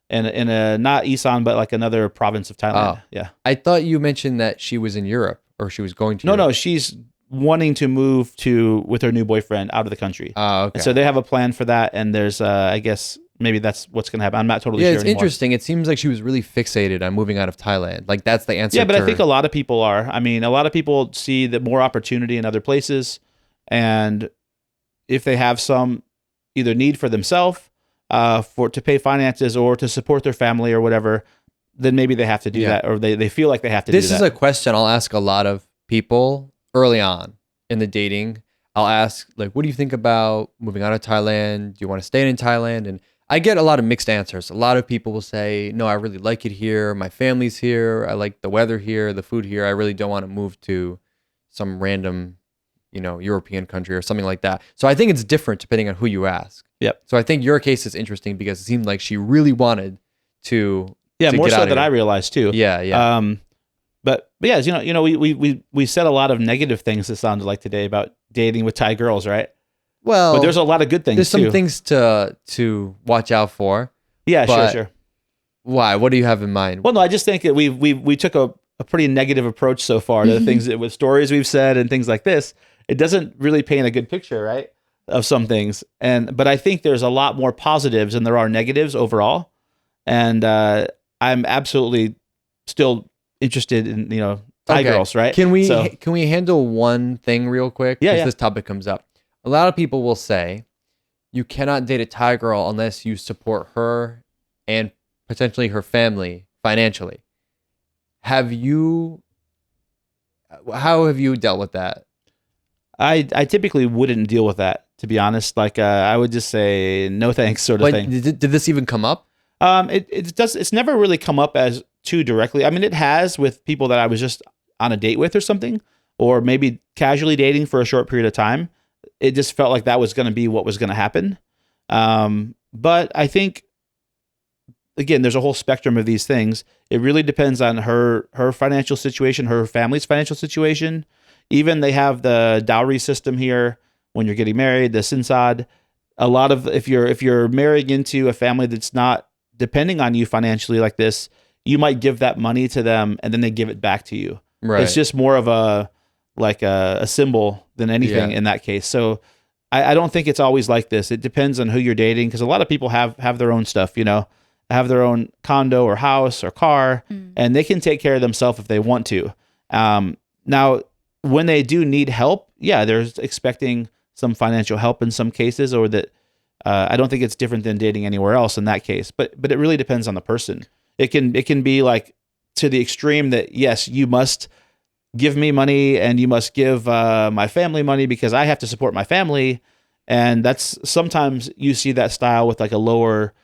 in a not Isan, but like another province of Thailand.
Oh.
Yeah.
I thought you mentioned that she was in Europe, or she was going to.
No, she's wanting to move with her new boyfriend out of the country.
Oh, okay.
And so they have a plan for that, and there's I guess maybe that's what's going to happen. I'm not totally sure
it's
anymore.
interesting. It seems like she was really fixated on moving out of Thailand. Like that's the answer.
Yeah, but
to
I think a lot of people are. I mean, a lot of people see the more opportunity in other places, and if they have some either need for themselves, to pay finances or to support their family or whatever, then maybe they have to do that, or they feel like they have to do that.
This is a question I'll ask a lot of people early on in the dating. I'll ask, like, what do you think about moving out of Thailand? Do you want to stay in Thailand? And I get a lot of mixed answers. A lot of people will say, no, I really like it here. My family's here. I like the weather here, the food here. I really don't want to move to some random, European country or something like that. So I think it's different depending on who you ask.
Yep.
So I think your case is interesting because it seemed like she really wanted to.
Yeah,
to
more
get
so
out of
than
here.
I realized too.
Yeah.
But yeah, we said a lot of negative things. It sounded like today about dating with Thai girls, right?
Well,
but there's a lot of good things.
There's some
too.
things to watch out for.
Yeah, sure.
Why? What do you have in mind?
Well, no, I just think that we took a pretty negative approach so far to the things that with stories we've said and things like this. It doesn't really paint a good picture, right, of some things. But I think there's a lot more positives than there are negatives overall. And I'm absolutely still interested in Thai girls, right?
Can we handle one thing real quick?
Yeah.
This topic comes up. A lot of people will say you cannot date a Thai girl unless you support her and potentially her family financially. How have you dealt with that?
I typically wouldn't deal with that, to be honest. Like I would just say no thanks, sort of thing.
Did this even come up?
It's never really come up as too directly. I mean, it has with people that I was just on a date with or something, or maybe casually dating for a short period of time. It just felt like that was going to be what was going to happen. But I think, again, there's a whole spectrum of these things. It really depends on her financial situation, her family's financial situation. Even they have the dowry system here when you're getting married, the sinsad. A lot of if you're marrying into a family that's not depending on you financially like this, you might give that money to them and then they give it back to you.
Right.
It's just more of a symbol than anything in that case. So I don't think it's always like this. It depends on who you're dating, because a lot of people have their own stuff, have their own condo or house or car, and they can take care of themselves if they want to. Now, when they do need help, they're expecting some financial help in some cases, or that I don't think it's different than dating anywhere else in that case. But it really depends on the person. It can be like to the extreme that yes, you must give me money and you must give my family money because I have to support my family. And that's sometimes you see that style with like a lower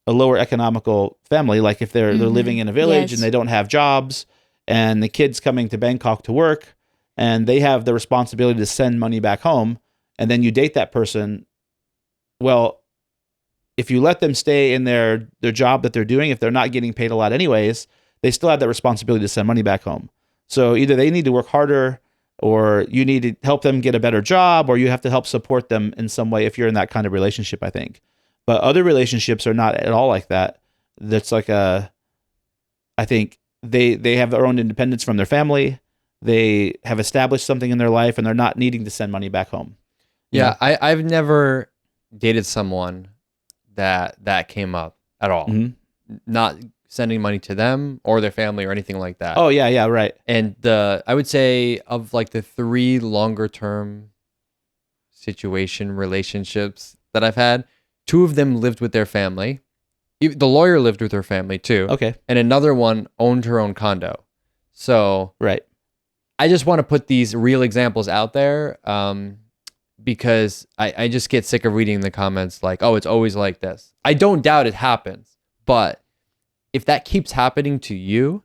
economical family. Like if they're living in a village and they don't have jobs, and the kid's coming to Bangkok to work, and they have the responsibility to send money back home, and then you date that person. Well, if you let them stay in their job that they're doing, if they're not getting paid a lot anyways, they still have that responsibility to send money back home. So either they need to work harder or you need to help them get a better job, or you have to help support them in some way if you're in that kind of relationship, I think. But other relationships are not at all like that. That's like I think they have their own independence from their family. They have established something in their life, and they're not needing to send money back home. You
Yeah,
know?
I've never dated someone that came up at all.
Mhm.
Not sending money to them or their family or anything like that.
Oh yeah, right.
And I would say of like the 3 longer term relationships that I've had, 2 of them lived with their family. The lawyer lived with her family too.
Okay,
And another one owned her own condo. So
right.
I just want to put these real examples out there because I just get sick of reading the comments like, oh, it's always like this. I don't doubt it happens. But if that keeps happening to you,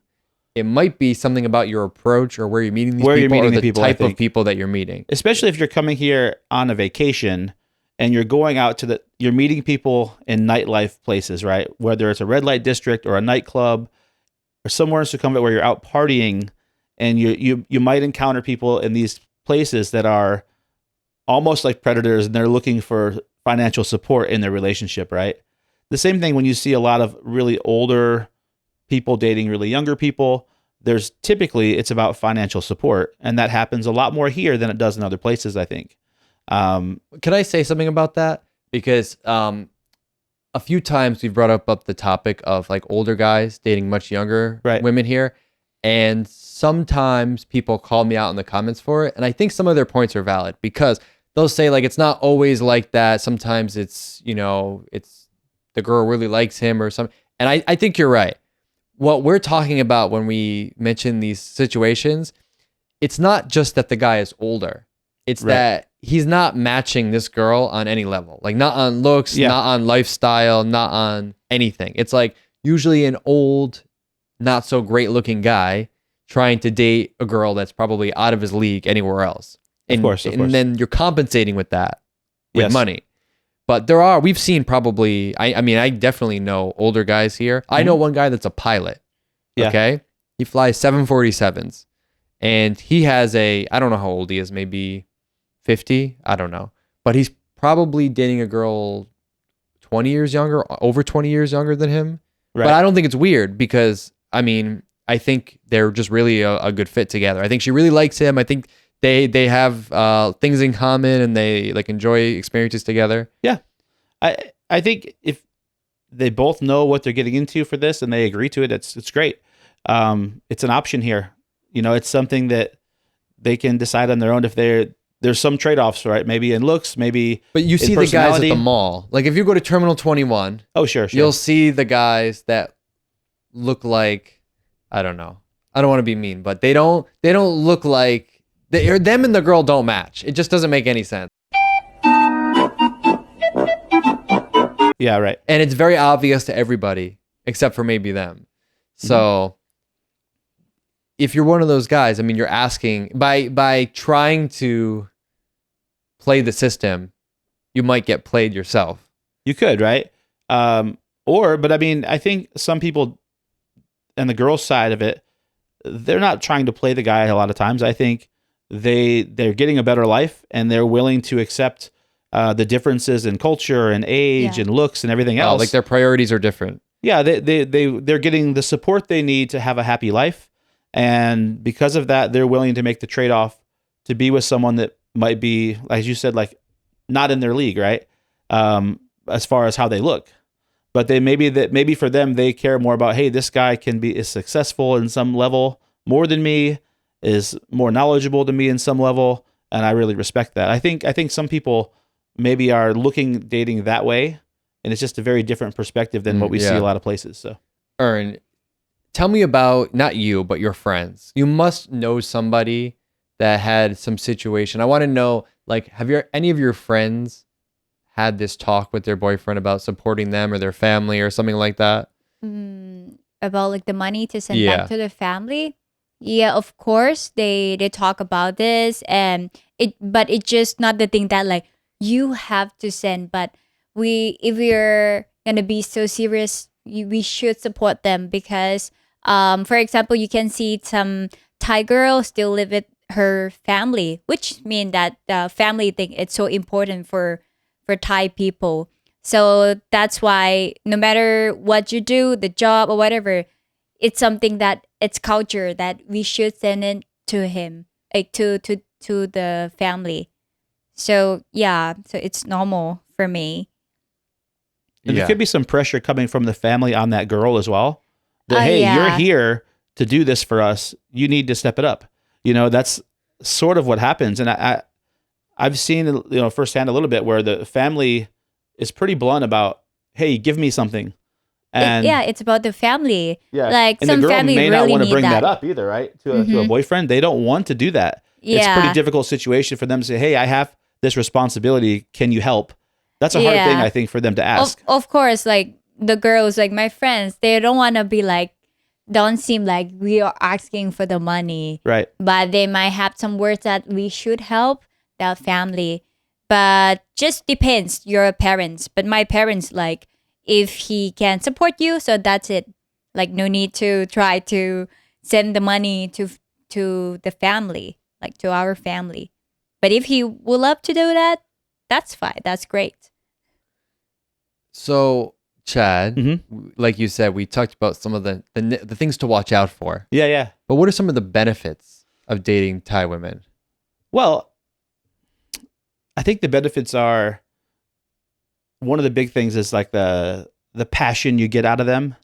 it might be something about your approach or where you're meeting these
Where you're
people
meeting
or
the
the
people, I
type of
think.
people that you're meeting.
Especially if you're coming here on a vacation and you're going out to you're meeting people in nightlife places, right? Whether it's a red light district or a nightclub or somewhere in Sukhumvit where you're out partying, and you might encounter people in these places that are almost like predators, and they're looking for financial support in their relationship, right? The same thing when you see a lot of really older people dating really younger people. There's typically it's about financial support, and that happens a lot more here than it does in other places, I think.
Can I say something about that? Because a few times we've brought up the topic of like older guys dating much younger women here. And sometimes people call me out in the comments for it. And I think some of their points are valid because they'll say like, it's not always like that. Sometimes it's, it's the girl really likes him or something. And I think you're right. What we're talking about when we mention these situations, it's not just that the guy is older. It's that he's not matching this girl on any level, like not on looks, not on lifestyle, not on anything. It's like usually an old, not so great looking guy trying to date a girl that's probably out of his league anywhere else. And,
of course.
And then you're compensating with that with
Yes.
money. But we've seen probably, I mean, I definitely know older guys here. Mm-hmm. I know one guy that's a pilot.
Yeah.
Okay. He flies 747s and he has I don't know how old he is, maybe 50. I don't know. But he's probably dating a girl 20 years younger, over 20 years younger than him. Right. But I don't think it's weird because, I mean, I think they're just really a good fit together. I think she really likes him. I think they have things in common and they like enjoy experiences together.
Yeah. I think if they both know what they're getting into for this and they agree to it, it's great. It's an option here. It's something that they can decide on their own if there's some trade-offs, right? Maybe in looks, maybe.
But you see the guys at the mall. Like if you go to Terminal 21,
sure.
You'll see the guys that look like, I don't know. I don't want to be mean, but they don't look like them and the girl don't match. It just doesn't make any sense.
Yeah, right.
And it's very obvious to everybody except for maybe them. So if you're one of those guys, I mean, you're asking by trying to play the system, you might get played yourself.
You could, right? But I mean, I think some people and the girls' side of it, they're not trying to play the guy a lot of times. I think they're getting a better life and they're willing to accept the differences in culture and age and looks and everything else.
Like their priorities are different.
Yeah, they're getting the support they need to have a happy life. And because of that, they're willing to make the trade-off to be with someone that might be, as you said, like not in their league, right? As far as how they look. But maybe for them, they care more about, hey, this guy is successful in some level more than me, is more knowledgeable than me in some level, and I really respect that. I think some people maybe are dating that way, and it's just a very different perspective than what we see a lot of places. So,
Ern, tell me about, not you, but your friends. You must know somebody that had some situation. I want to know, like, have any of your friends had this talk with their boyfriend about supporting them or their family or something like that?
About like the money to send back to their family? Yeah, of course they talk about this, and but it's just not the thing that like you have to send. But if we're gonna be so serious, we should support them because, for example, you can see some Thai girl still live with her family, which mean that the family thing it's so important for Thai people. So that's why no matter what you do, the job or whatever, it's something that it's culture that we should send it to him, like to the family. So yeah, so it's normal for me.
And there
Yeah.
could be some pressure coming from the family on that girl as well. That, hey, you're
Yeah.
here to do this for us. You need to step it up. That's sort of what happens. And I've seen, firsthand a little bit where the family is pretty blunt about, hey, give me something. And
It's about the family.
yeah,
Like
and the
some
girl
family
may not
really
want to
need
bring that
that.
up either, right? To a
Mhm.
boyfriend, they don't want to do that. It's a pretty
Yeah.
difficult situation for them to say, hey, I have this responsibility. Can you help? That's a hard thing,
Yeah.
I think, for them to ask.
Of course, like the girls, like my friends, they don't want to be like, don't seem like we are asking for the money,
Right.
but they might have some words that we should help their family. But just depends your parents. But my parents, like, if he can support you, so that's it. Like, no need to try to send the money to the family, like to our family. But if he would love to do that, that's fine. That's great.
So, Chad,
Mhm.
like you said, we talked about some of the things to watch out for.
Yeah, yeah.
But what are some of the benefits of dating Thai women?
Well, I think the benefits are, one of the big things is like the passion you get out of them.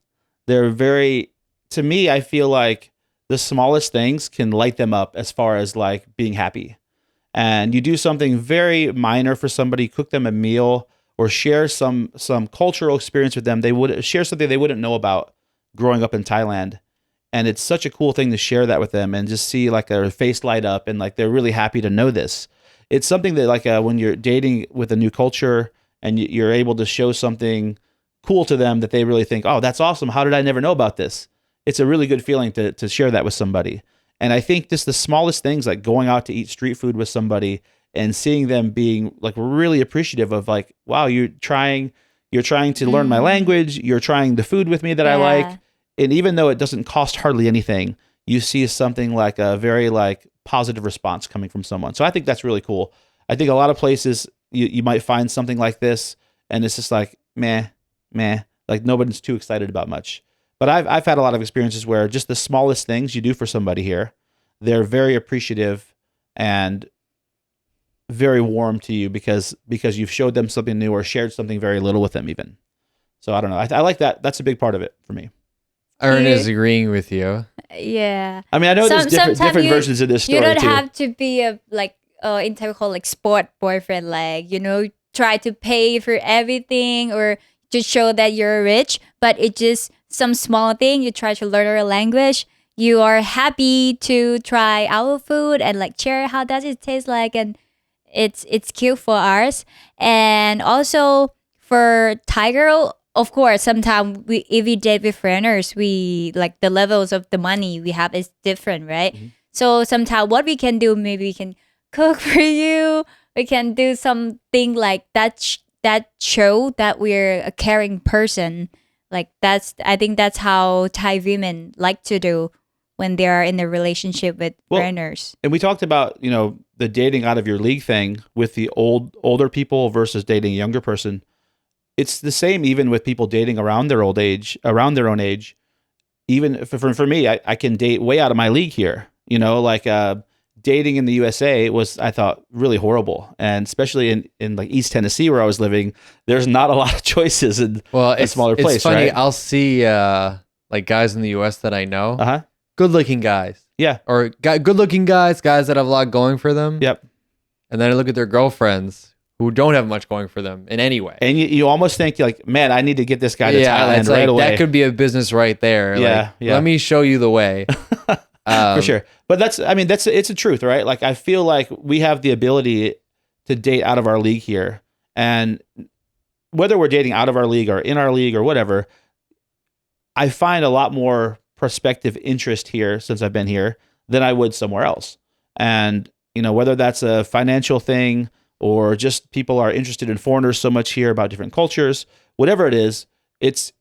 They're very, to me, I feel like the smallest things can light them up as far as like being happy. And you do something very minor for somebody, cook them a meal or share some cultural experience with them. They would share something they wouldn't know about growing up in Thailand. And it's such a cool thing to share that with them and just see like their face light up and like they're really happy to know this. It's something that like when you're dating with a new culture and you're able to show something cool to them that they really think, oh, that's awesome. How did I never know about this? It's a really good feeling to share that with somebody. And I think just the smallest things like going out to eat street food with somebody and seeing them being like really appreciative of like, wow, you're trying to learn my language. You're trying the food with me that I like.
Yeah.
And even though it doesn't cost hardly anything, you see something like a very like positive response coming from someone. So I think that's really cool. I think a lot of places you might find something like this and it's just like, meh, like nobody's too excited about much. But I've had a lot of experiences where just the smallest things you do for somebody here, they're very appreciative and very warm to you because you've showed them something new or shared something very little with them even. So I don't know. I like that. That's a big part of it for me.
Ern
You-
is agreeing with you.
Yeah.
I mean, I know there's
Sometimes
different
you-
versions of this story
You don't
too.
have to be a like in typical like sport boyfriend, like try to pay for everything or to show that you're rich. But it's just some small thing. You try to learn our language. You are happy to try our food and like share how does it taste like, and it's cute for us. And also for Thai girl, of course, sometimes if we date with foreigners, we like the levels of the money we have is different, right?
Mhm.
So sometimes what we can do, maybe we can cook for you. We can do something like that. That show that we're a caring person. Like I think that's how Thai women like to do when they are in a relationship with
Well,
foreigners.
And we talked about, the dating out of your league thing with the older people versus dating a younger person. It's the same even with people dating around their own age. Even for me, I can date way out of my league here. Like dating in the USA was, I thought, really horrible. And especially in like East Tennessee where I was living, there's not a lot of choices in
Well,
a smaller place,
it's funny.
right?
I'll see like guys in the U.S. that I know,
Uh-huh.
good-looking guys,
Yeah.
or good-looking guys that have a lot going for them.
Yep.
And then I look at their girlfriends who don't have much going for them in any way.
And you almost think like, man, I need to get this guy to Thailand
it's
right
like,
away.
that could be a business right there.
Yeah,
Like,
yeah.
Let me show you the way.
For sure. But it's a truth, right? Like I feel like we have the ability to date out of our league here. And whether we're dating out of our league or in our league or whatever, I find a lot more prospective interest here since I've been here than I would somewhere else. And, whether that's a financial thing or just people are interested in foreigners so much here about different cultures, whatever it is, it's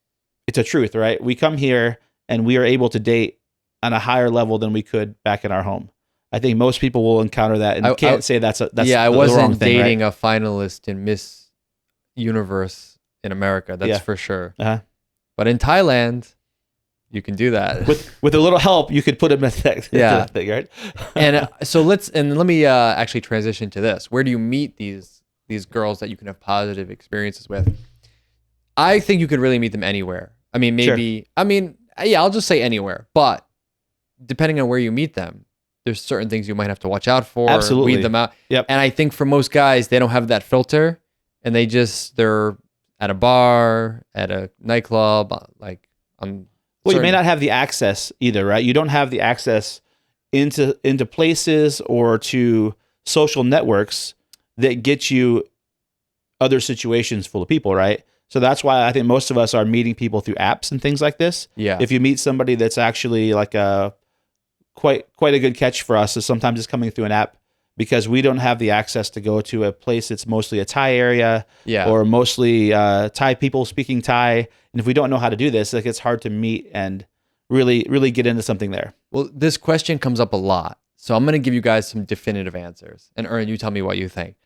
a truth, right? We come here and we are able to date on a higher level than we could back in our home. I think most people will encounter that and can't say that's
I
the wrong
wasn't
thing,
dating
right?
a finalist in Miss Universe in America. That's
Yeah.
for sure.
Uh-huh.
But in Thailand, you can do that.
With a little help, you could put him in that,
Yeah.
that thing, right?
And so let me actually transition to this. Where do you meet these girls that you can have positive experiences with? I think you could really meet them anywhere. I mean, maybe. Sure. I mean, yeah, I'll just say anywhere. But depending on where you meet them, there's certain things you might have to watch out for.
Absolutely.
Weed them out.
Yep.
And I think for most guys, they don't have that filter, and they're at a bar, at a nightclub, like on.
Well, you may not have the access either, right? You don't have the access into places or to social networks that get you other situations full of people, right? So that's why I think most of us are meeting people through apps and things like this.
Yeah.
If you meet somebody that's actually like a quite a good catch for us is sometimes it's coming through an app because we don't have the access to go to a place that's mostly a Thai area or mostly Thai people speaking Thai. And if we don't know how to do this, like it's hard to meet and really get into something there.
Well, this question comes up a lot. So I'm going to give you guys some definitive answers. And Ern, you tell me what you think.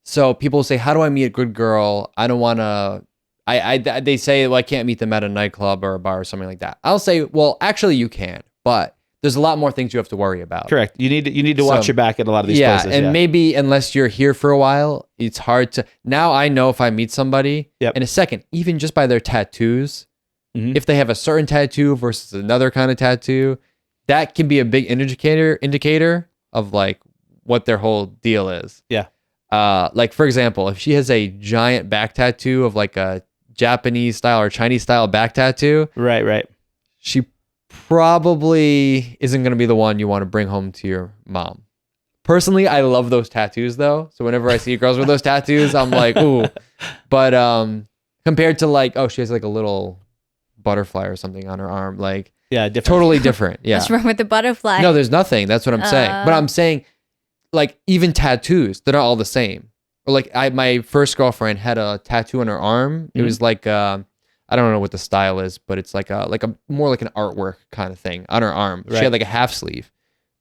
So people say, how do I meet a good girl? I don't want to... they say, well, I can't meet them at a nightclub or a bar or something like that. I'll say, well, actually you can, but there's a lot more things you have to worry about.
Correct. You need to watch your back at a lot of these places.
And maybe unless you're here for a while, it's hard to... Now I know if I meet somebody in a second, even just by their tattoos, if they have a certain tattoo versus another kind of tattoo, that can be a big indicator of like what their whole deal is.
Yeah.
Like for example, if she has a giant back tattoo of like a Japanese style or Chinese style back tattoo,
right,
she probably isn't going to be the one you want to bring home to your mom. Personally, I love those tattoos though. So whenever I see girls with those tattoos, I'm like, ooh. But compared to like, oh, she has like a little butterfly or something on her arm, like
different.
Totally different. Yeah.
What's wrong with the butterfly?
No, there's nothing. That's what I'm saying. But I'm saying like even tattoos, they're not all the same. Or like my first girlfriend had a tattoo on her arm. It was like I don't know what the style is, but it's like a more like an artwork kind of thing on her arm. Right. She had like a half sleeve,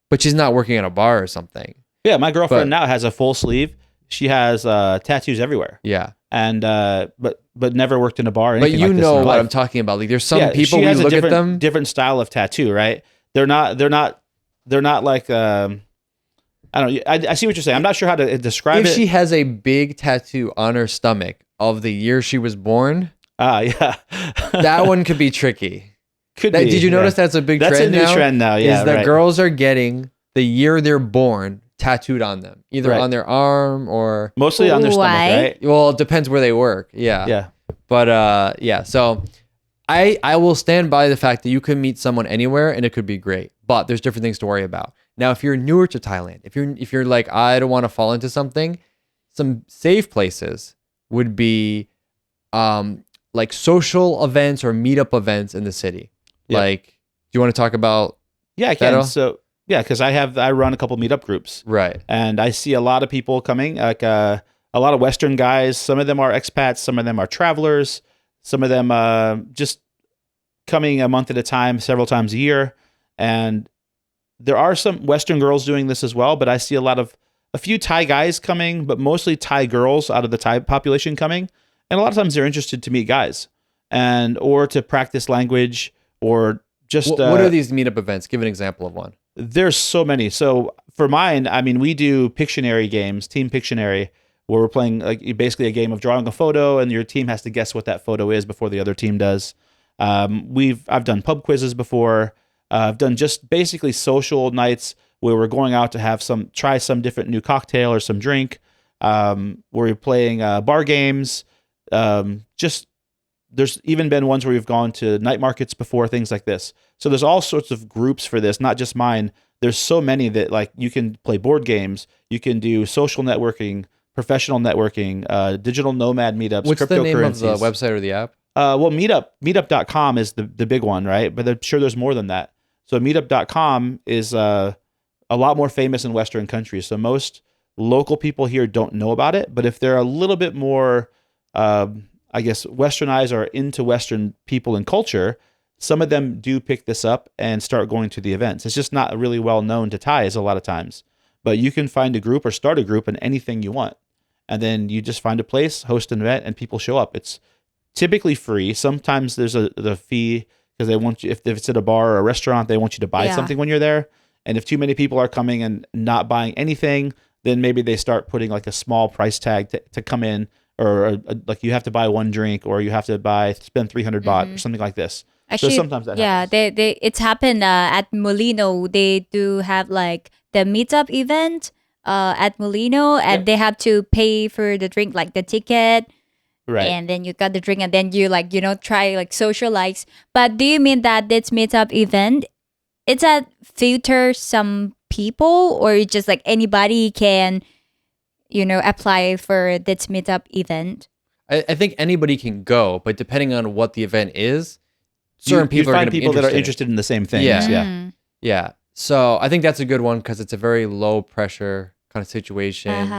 but she's not working at a bar or something.
Yeah, my girlfriend now has a full sleeve. She has tattoos everywhere.
Yeah,
and but never worked in a bar. Or
but you
like this
know what
life.
I'm talking about. Like there's some people
she has
we look at them
different style of tattoo, right? They're not like I don't know. I see what you're saying. I'm not sure how to describe it.
If she has a big tattoo on her stomach of the year she was born,
yeah,
that one could be tricky.
Could be.
Did you notice that's a big trend now?
That's a new trend now, yeah.
Is that girls are getting the year they're born tattooed on them, either on their arm or...
Mostly on their stomach, right?
Well, it depends where they work, yeah.
Yeah.
But yeah, so I will stand by the fact that you can meet someone anywhere and it could be great, but there's different things to worry about. Now, if you're newer to Thailand, if you're like, I don't want to fall into something, some safe places would be like social events or meetup events in the city. Yep. Like, do you want to talk about?
Yeah, I can. So yeah, because I run a couple meetup groups,
right? And
I see a lot of people coming, like a lot of Western guys. Some of them are expats, some of them are travelers, some of them just coming a month at a time, several times a year, and there are some Western girls doing this as well. But I see a few Thai guys coming, but mostly Thai girls out of the Thai population coming, and a lot of times they're interested to meet guys or to practice language. Or just
what are these meetup events? Give an example of one.
There's so many. So for mine, I mean, we do Pictionary games, Team Pictionary, where we're playing like basically a game of drawing a photo, and your team has to guess what that photo is before the other team does. I've done pub quizzes before. I've done just basically social nights where we're going out to try some different new cocktail or some drink. Where we're playing bar games. There's even been ones where we've gone to night markets before, things like this. So there's all sorts of groups for this, not just mine. There's so many that like you can play board games, you can do social networking, professional networking, digital nomad meetups,
What's the name of the
cryptocurrencies.
website or the app?
Well, Meetup.com is the big one, right? But I'm sure there's more than that. So Meetup.com is a lot more famous in Western countries. So most local people here don't know about it. But if they're a little bit more, I guess, Westernized or into Western people and culture, some of them do pick this up and start going to the events. It's just not really well known to Thais a lot of times. But you can find a group or start a group in anything you want. And then you just find a place, host an event, and people show up. It's typically free. Sometimes there's the fee because they want you, if it's at a bar or a restaurant, they want you to buy something when you're there. And if too many people are coming and not buying anything, then maybe they start putting like a small price tag to come in, or like you have to buy one drink, or you have to spend 300 baht or something like this.
Actually,
so sometimes that happens.
it's happened at Molino. They do have like the meetup event at Molino, and they have to pay for the drink, like the ticket.
Right.
And then you got the drink, and then you like, try like socialize. But do you mean that this meetup event, it's a filter some people, or it's just like anybody can, apply for this meetup event?
I think anybody can go, but depending on what the event is, certain
you
people are going
find
to be
people that are
interested.
interested in the same things.
Yeah. Yeah. So I think that's a good one because it's a very low pressure kind of situation.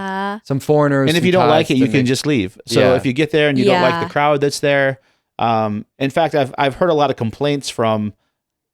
Some foreigners.
And if you don't like it, you can just leave. So if you get there and you don't like the crowd that's there, in fact, I've heard a lot of complaints from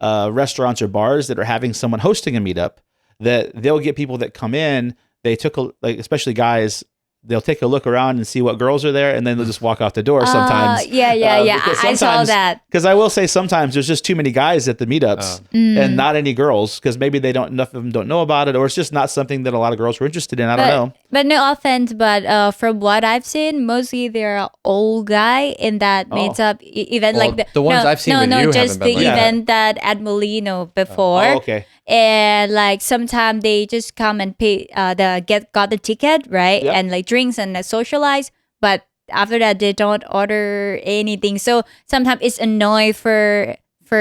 restaurants or bars that are having someone hosting a meetup, that they'll get people that come in. They especially guys. They'll take a look around and see what girls are there, and then they'll just walk out the door sometimes.
I saw that.
Because I will say sometimes there's just too many guys at the meetups and not any girls, because maybe enough of them don't know about it, or it's just not something that a lot of girls were interested in. I don't know.
But no offense, but from what I've seen, mostly they're old guy in that meetup event.
Well,
like
the ones I've seen with you
just
haven't
the
been like
event that at Molino before.
Okay.
And like sometimes they just come and pay got the ticket, right?
Yep.
And like drinks and socialize, but after that they don't order anything. So sometimes it's annoying for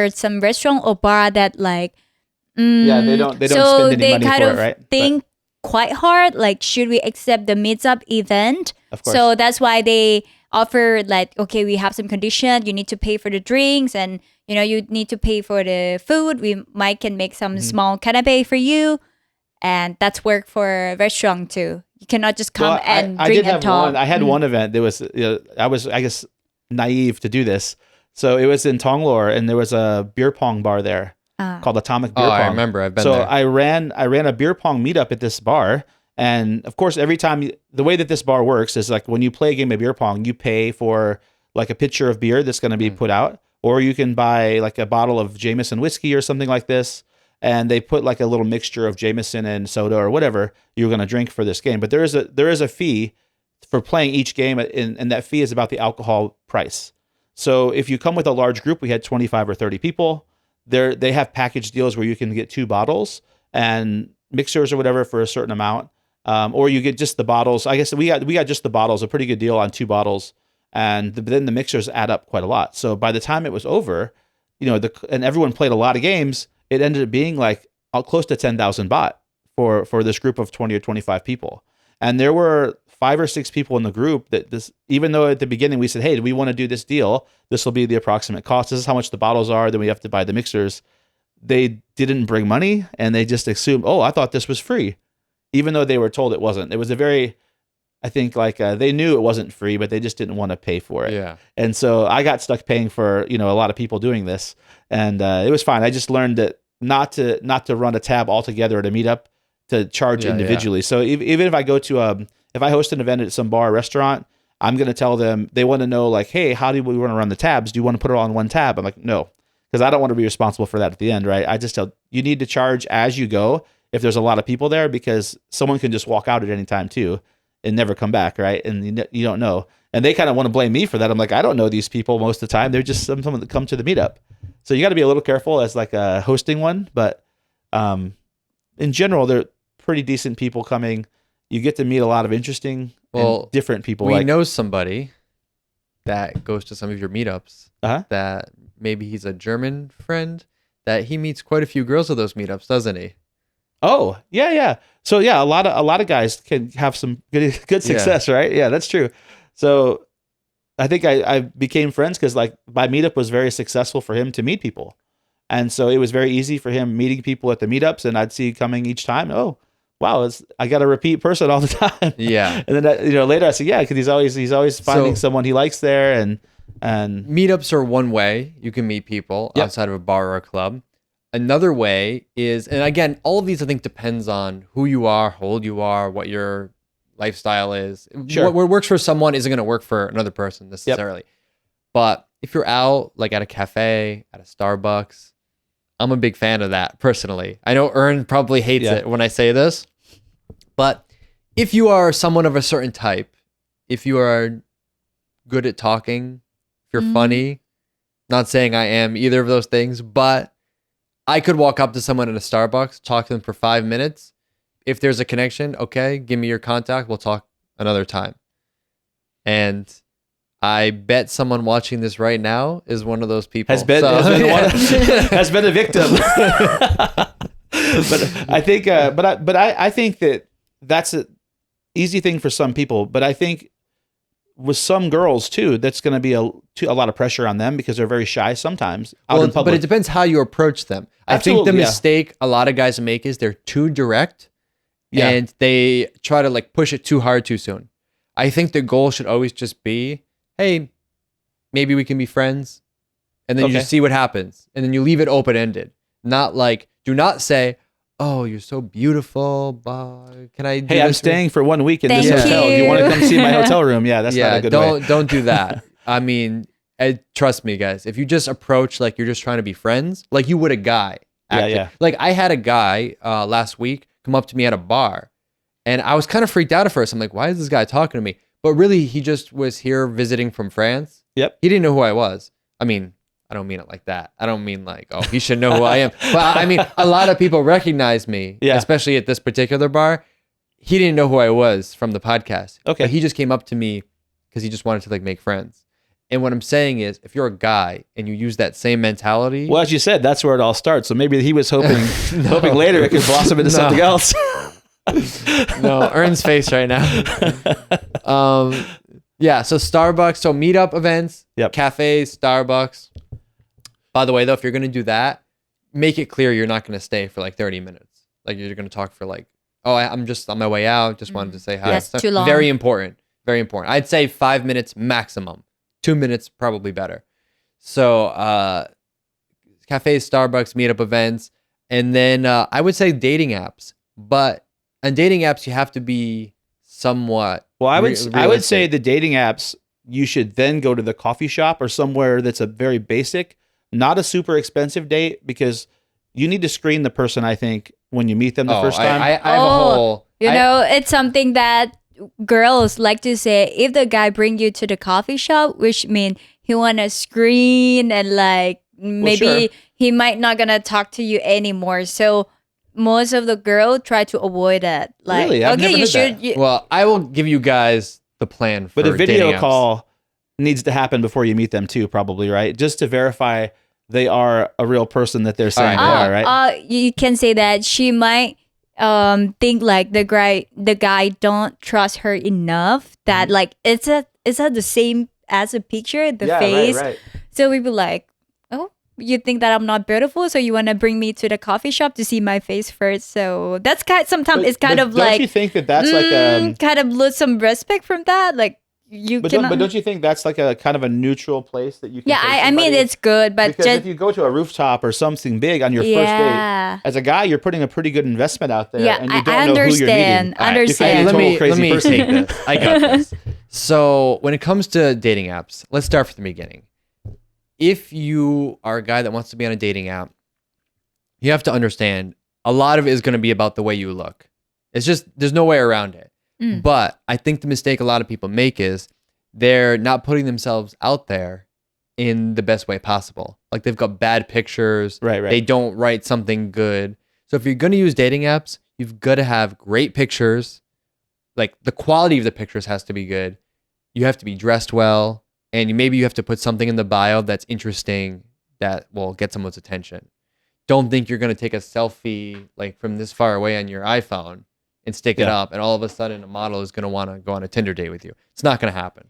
some restaurant or bar that like
they don't
so
spend any money
kind
for
of
it, right?
think quite hard, like, should we accept the meetup event?
Of course.
So that's why they offer like, okay, we have some condition, you need to pay for the drinks, and you need to pay for the food. We can make some small canapé for you, and that's work for a restaurant too. You cannot just come and drink and talk.
I had one event that was, I was, I guess, naive to do this. So it was in Tonglor, and there was a beer pong bar there called Atomic Beer Pong.
I remember. I've been
there.
So
I ran a beer pong meetup at this bar. And of course, every time the way that this bar works is like when you play a game of beer pong, you pay for like a pitcher of beer that's going to be put out, or you can buy like a bottle of Jameson whiskey or something like this. And they put like a little mixture of Jameson and soda or whatever you're going to drink for this game. But there is a fee for playing each game, and that fee is about the alcohol price. So if you come with a large group, we had 25 or 30 people. They have package deals where you can get 2 bottles and mixers or whatever for a certain amount, or you get just the bottles. I guess we got just the bottles, a pretty good deal on 2 bottles, and then the mixers add up quite a lot. So by the time it was over, and everyone played a lot of games, it ended up being like close to 10,000 baht for this group of 20 or 25 people. And there were 5 or 6 people in the group even though at the beginning we said, hey, do we want to do this deal? This will be the approximate cost. This is how much the bottles are. Then we have to buy the mixers. They didn't bring money, and they just assumed, oh, I thought this was free, even though they were told it wasn't. It was I think like they knew it wasn't free, but they just didn't want to pay for it.
Yeah.
And so I got stuck paying for, a lot of people doing this, and it was fine. I just learned that not to run a tab altogether at a meetup, to charge individually. Yeah. So even if I go to if I host an event at some bar or restaurant, I'm going to tell them, they want to know like, hey, how do we want to run the tabs? Do you want to put it on one tab? I'm like, no, because I don't want to be responsible for that at the end, right? I just tell you need to charge as you go if there's a lot of people there, because someone can just walk out at any time too and never come back, right? And you don't know. And they kind of want to blame me for that. I'm like, I don't know these people most of the time. They're just someone that come to the meetup. So you got to be a little careful as like a hosting one, but in general, they're pretty decent people coming. You get to meet a lot of interesting and different people.
We know somebody that goes to some of your meetups that maybe he's a German friend that he meets quite a few girls at those meetups, doesn't he?
Oh, yeah. So yeah, a lot of guys can have some good success, right? Yeah, that's true. So I think I became friends because like my meetup was very successful for him to meet people. And so it was very easy for him meeting people at the meetups, and I'd see coming each time. Oh, wow, I got a repeat person all the time.
Yeah.
And then later I said, yeah, because he's always finding someone he likes there, and And
Meetups are one way you can meet people
Yep.
outside of a bar or a club. Another way is, and again, all of these I think depends on who you are, how old you are, what your lifestyle is.
Sure.
What works for someone isn't going to work for another person necessarily. But if you're out like at a cafe, at a Starbucks, I'm a big fan of that personally. I know Ern probably hates
Yeah.
it when I say this, but if you are someone of a certain type, if you are good at talking, if you're funny, not saying I am either of those things, but I could walk up to someone at a Starbucks, talk to them for 5 minutes. If there's a connection, okay, give me your contact. We'll talk another time. And I bet someone watching this right now is one of those people.
has been has been a victim. But I think, I think that that's an easy thing for some people. But I think with some girls too, that's going to be a lot of pressure on them because they're very shy sometimes out in public.
But it depends how you approach them. I think the
Absolutely, yeah.
mistake a lot of guys make is they're too direct
Yeah.
and they try to like push it too hard too soon. I think the goal should always just be, hey, maybe we can be friends. And then you
Okay.
just see what happens. And then you leave it open-ended. Not like, do not say, oh, you're so beautiful. Can I do
Hey, I'm
this?
staying for 1 week in
Thank
this hotel. Do you want to come see my
you.
hotel room? Yeah, that's not a good way.
Don't do that. I mean, trust me, guys. If you just approach like you're just trying to be friends, like you would a guy. acting.
Yeah.
Like I had a guy last week come up to me at a bar, and I was kind of freaked out at first. I'm like, why is this guy talking to me? But really, he just was here visiting from France.
Yep.
He didn't know who I was. I mean, I don't mean it like that. I don't mean like, oh, he should know who I am. But I mean, a lot of people recognize me,
Yeah.
especially at this particular bar. He didn't know who I was from the podcast.
Okay.
But he just came up to me because he just wanted to like make friends. And what I'm saying is, if you're a guy and you use that same mentality,
Well, as you said, that's where it all starts. So maybe he was hoping
No.
hoping later it could blossom into
No.
something else.
no, Ern's face right now. Yeah, so Starbucks, so meetup events,
Yep.
cafes, Starbucks. By the way, though, if you're going to do that, make it clear you're not going to stay for like 30 minutes. Like you're going to talk for like, oh, I'm just on my way out. Just wanted to say hi.
That's
So
too long.
Very important. Very important. I'd say 5 minutes maximum. 2 minutes probably better. So cafes, Starbucks, meetup events, and then I would say dating apps. But on dating apps, you have to be somewhat.
Well, I would say
realistic.
the dating apps, you should then go to the coffee shop or somewhere that's a very basic, not a super expensive date, because you need to screen the person, I think, when you meet them the first time.
I have a whole.
It's something that girls like to say. If the guy bring you to the coffee shop, which means he want to screen and like maybe
sure.
he might not gonna talk to you anymore. So most of the girl try to avoid that. Like,
Really? I've
okay,
never
you
heard
should.
that.
You,
Well, I will give you guys the plan for
But a video
dating apps.
call needs to happen before you meet them too, probably, right? Just to verify they are a real person that they're saying they are, right?
you can say that she might think like the guy don't trust her enough that like it's the same as a picture, the face.
Right.
So we be like, oh, you think that I'm not beautiful, so you want to bring me to the coffee shop to see my face first. So that's sometimes it's kind of
don't
like
you think that that's like
kind of lose some respect from that, like you
but
cannot.
don't you think that's like a kind of a neutral place that you can
Yeah,
take
I mean
somebody?
it's good, but
Because
just
if you go to a rooftop or something big on your first date,
yeah.
as a guy, you're putting a pretty good investment out there,
Yeah,
and you
I
don't know who you're meeting.
understand.
All right, you could be a
Understand.
total crazy person.
take this. I got this. So when it comes to dating apps, let's start from the beginning. If you are a guy that wants to be on a dating app, you have to understand a lot of it is going to be about the way you look. It's just, there's no way around it.
Mm.
But I think the mistake a lot of people make is they're not putting themselves out there in the best way possible. Like they've got bad pictures.
Right.
They don't write something good. So if you're going to use dating apps, you've got to have great pictures. Like the quality of the pictures has to be good. You have to be dressed well. And maybe you have to put something in the bio that's interesting that will get someone's attention. Don't think you're going to take a selfie like from this far away on your iPhone and stick it up, and all of a sudden a model is going to want to go on a Tinder date with you. It's not going to happen.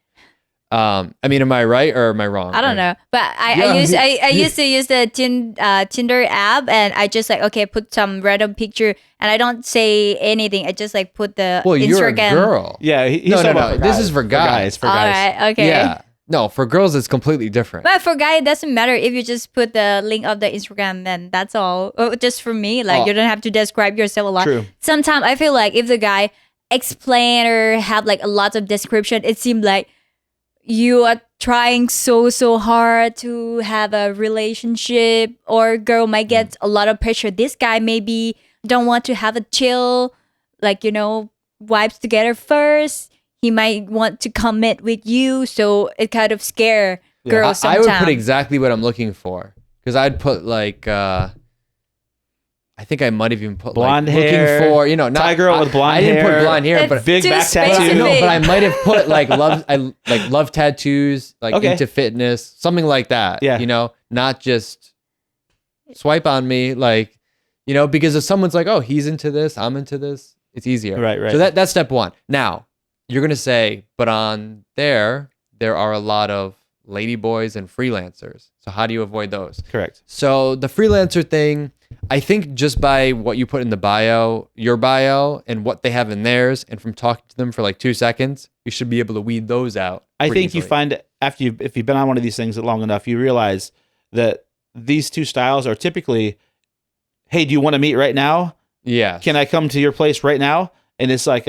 I mean, am I right or am I wrong?
I don't know, but I used to use the Tinder app, and I just like put some random picture, and I don't say anything. I just like put the
Well,
Instagram.
you're a girl.
Yeah, he's
No,
talking
no,
about
no. This is for guys.
For guys.
All right, okay.
Yeah. No, for girls, it's completely different.
But for guy, it doesn't matter if you just put the link of the Instagram, then that's all. Just for me, like you don't have to describe yourself a lot.
True.
Sometimes I feel like if the guy explain or have like a lot of description, it seems like you are trying so hard to have a relationship, or girl might get a lot of pressure. This guy maybe don't want to have a chill, like, vibes together first. He might want to commit with you, so it kind of scare girls
I
sometimes.
would put exactly what I'm looking for, because I'd put like I think I might have even put
blonde
like,
hair.
Looking for, not
Thai girl with blonde
I
hair.
didn't put blonde hair, but
big back
specific.
tattoo.
no, but I might have put like love tattoos, like
Okay.
into fitness, something like that.
Yeah.
Not just swipe on me, like, because if someone's like, oh, he's into this, I'm into this, it's easier.
Right.
So that's step one. Now you're gonna say, but on there are a lot of ladyboys and freelancers. So how do you avoid those?
Correct.
So the freelancer thing, I think just by what you put in the bio, your bio, and what they have in theirs, and from talking to them for like 2 seconds, you should be able to weed those out.
I think
easily.
you find if you've been on one of these things long enough, you realize that these two styles are typically, hey, do you want to meet right now?
Yeah.
Can I come to your place right now? And it's like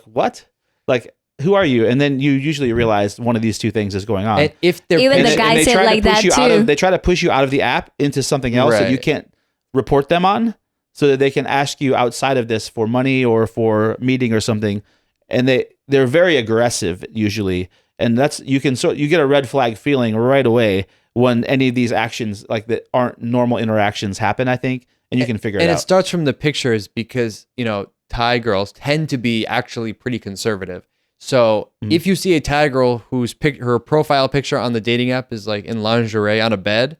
what? Like, who are you? And then you usually realize one of these two things is going on.
And if they're
Even the
and
guy
they
said
try to
like
push
that
you
too.
they try to push you out of the app into something else that you
Right.
can't report them on, so that they can ask you outside of this for money or for meeting or something. And they're very aggressive usually, and you get a red flag feeling right away when any of these actions like that aren't normal interactions happen, I think, and you can figure it
And
out.
it starts from the pictures, because Thai girls tend to be actually pretty conservative. So if you see a Thai girl whose her profile picture on the dating app is like in lingerie on a bed,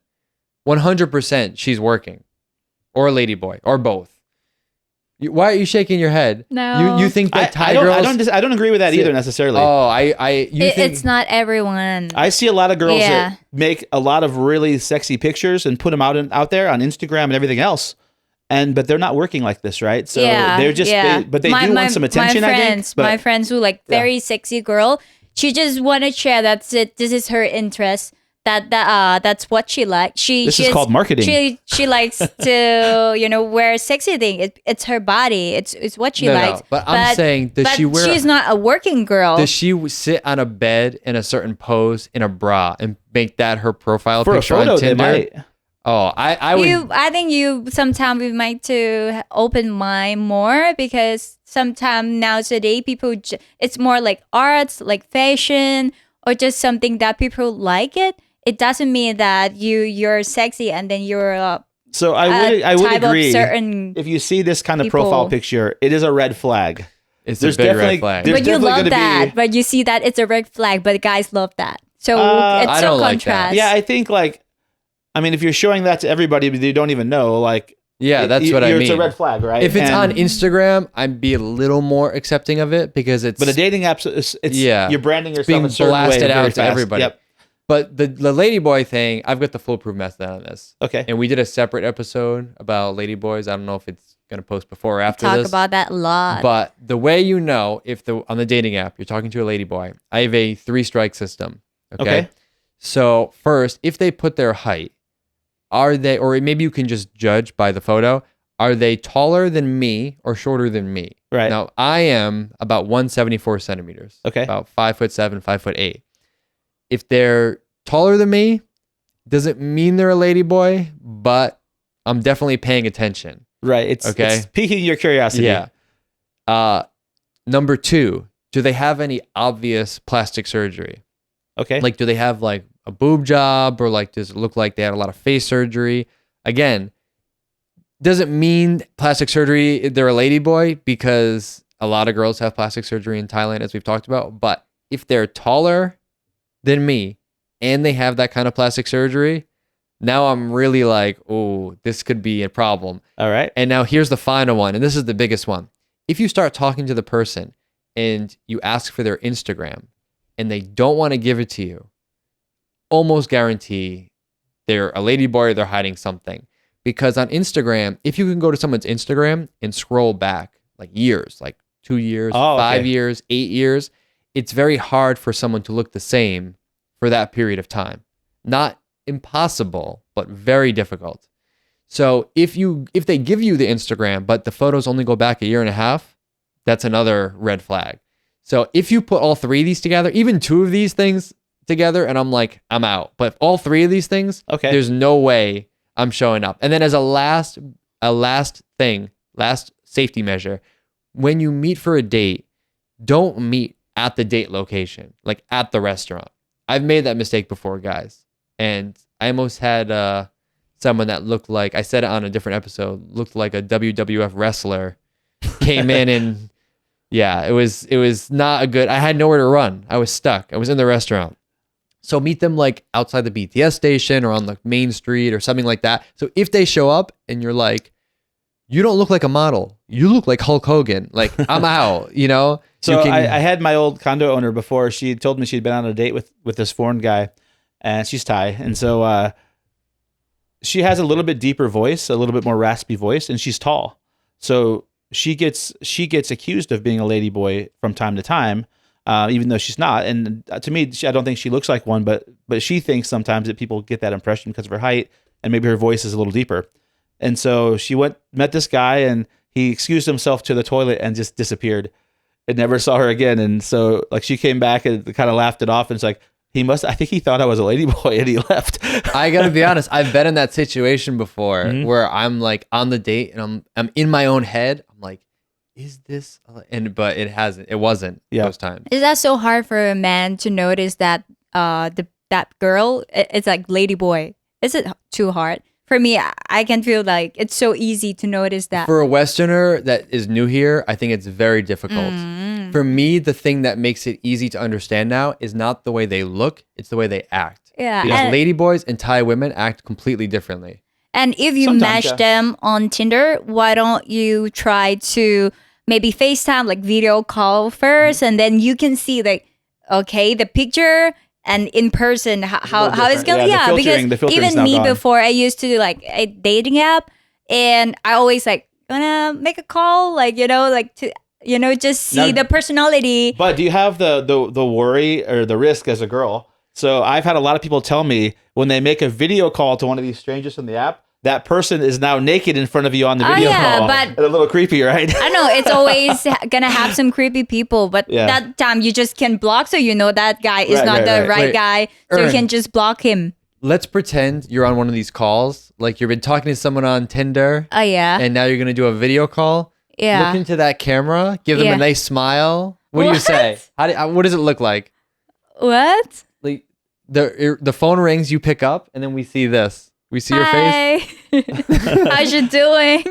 100% she's working, or a ladyboy, or both. Why are you shaking your head?
No.
You think that Thai
I
girls?
don't agree with that either necessarily.
Oh, you think
It's not everyone.
I see a lot of girls
Yeah.
that make a lot of really sexy pictures and put them out there on Instagram and everything else, but they're not working like this, right? So they're just, but they do want some attention.
My friends who like very sexy girl, she just want to share. That's it. This is her interest. That's what she likes.
This is called marketing.
She likes to wear sexy thing. It's her body. It's what she likes.
But I'm saying, does she wear?
She's not a working girl.
Does she sit on a bed in a certain pose in a bra and make that her profile
For a
picture
photo,
on
they
Tinder?
might.
Oh, I would.
I think you sometimes we might to open mind more, because sometimes nowadays people it's more like arts, like fashion, or just something that people like it. It doesn't mean that you're sexy and then you're
So I would
type
agree.
of certain.
If you see this kind of
people.
profile picture, it is a red flag.
It's
There's
a big
definitely-
red flag.
there's
But you
definitely
love
gonna
that.
be-
But you see that it's a red flag. But guys love that. So it's
I
so
don't like that.
contrast.
Yeah, I think if you're showing that to everybody, but you don't even know,
Yeah, that's what I mean.
It's a red flag, right?
If it's on
And-
Instagram, I'd be a little more accepting of it, because it's.
but a dating app, you're branding yourself
being
a certain way
blasted
very
out to
fast.
everybody.
Yep.
But the ladyboy thing, I've got the foolproof method on this.
Okay.
And we did a separate episode about ladyboys. I don't know if it's gonna post before or after
Talk
this.
about that a lot.
But the way if on the dating app you're talking to a ladyboy, I have a 3-strike system. Okay? So first, if they put their height, or maybe you can just judge by the photo, are they taller than me or shorter than me?
Right.
Now I am about 174 centimeters.
Okay.
About 5'7", 5'8". If they're taller than me, doesn't mean they're a ladyboy, but I'm definitely paying attention.
Right. It's piquing your curiosity.
Yeah. Number 2, do they have any obvious plastic surgery?
Okay.
Like, do they have like a boob job, or like does it look like they had a lot of face surgery? Again, doesn't mean plastic surgery they're a ladyboy, because a lot of girls have plastic surgery in Thailand, as we've talked about. But if they're taller than me and they have that kind of plastic surgery, now I'm really like, oh, this could be a problem.
All right.
And now here's the final one, and this is the biggest one. If you start talking to the person and you ask for their Instagram and they don't want to give it to you, almost guarantee they're a ladyboy or they're hiding something. Because on Instagram, if you can go to someone's Instagram and scroll back like years, like 2 years, 5 years, 8 years, it's very hard for someone to look the same for that period of time. Not impossible, but very difficult. So if they give you the Instagram, but the photos only go back a year and a half, that's another red flag. So if you put all three of these together, even two of these things together, and I'm like, I'm out. But all three of these things,
Okay.
there's no way I'm showing up. And then as a last safety measure, when you meet for a date, don't meet at the date location, like at the restaurant. I've made that mistake before, guys. And I almost had someone that looked like, I said it on a different episode, looked like a WWF wrestler came in and yeah, it was not a good, I had nowhere to run. I was stuck. I was in the restaurant. So meet them like outside the BTS station or on the main street or something like that. So if they show up and you're like, you don't look like a model, you look like Hulk Hogan, like I'm out, you know?
So
you
I had my old condo owner before. She told me she'd been on a date with this foreign guy, and she's Thai. And so she has a little bit deeper voice, a little bit more raspy voice, and she's tall. So she gets accused of being a ladyboy from time to time, even though she's not. And to me, I don't think she looks like one, but she thinks sometimes that people get that impression because of her height and maybe her voice is a little deeper. And so she met this guy, and he excused himself to the toilet and just disappeared and never saw her again. And so like she came back and kind of laughed it off, and it's like, I think he thought I was a ladyboy and he left.
I gotta be honest, I've been in that situation before where I'm like on the date and I'm in my own head. I'm like, is this? But it wasn't those times.
Is that so hard for a man to notice that that girl? It's like ladyboy. Is it too hard? For me, I can feel like it's so easy to notice that.
For a Westerner that is new here, I think it's very difficult. For me, the thing that makes it easy to understand now is not the way they look, it's the way they act.
Yeah.
Because ladyboys and Thai women act completely differently.
And if you match them on Tinder, why don't you try to maybe FaceTime, like video call first, and then you can see like, okay, the picture and in person, how it's going. Yeah, because even me before, I used to do like a dating app, and I always like gonna make a call, like, like to, just see the personality.
But do you have the worry or the risk as a girl? So I've had a lot of people tell me when they make a video call to one of these strangers from the app, that person is now naked in front of you on the video call. But a little creepy, right?
I know it's always gonna have some creepy people, but that time you just can block, so that guy is not the right guy, so you can just block him.
Let's pretend you're on one of these calls, like you've been talking to someone on Tinder.
Oh yeah.
And now you're gonna do a video call.
Yeah.
Look into that camera, give them a nice smile. What do you say? What does it look like?
What?
Like the phone rings, you pick up, and then we see this. We see your face.
How's you doing?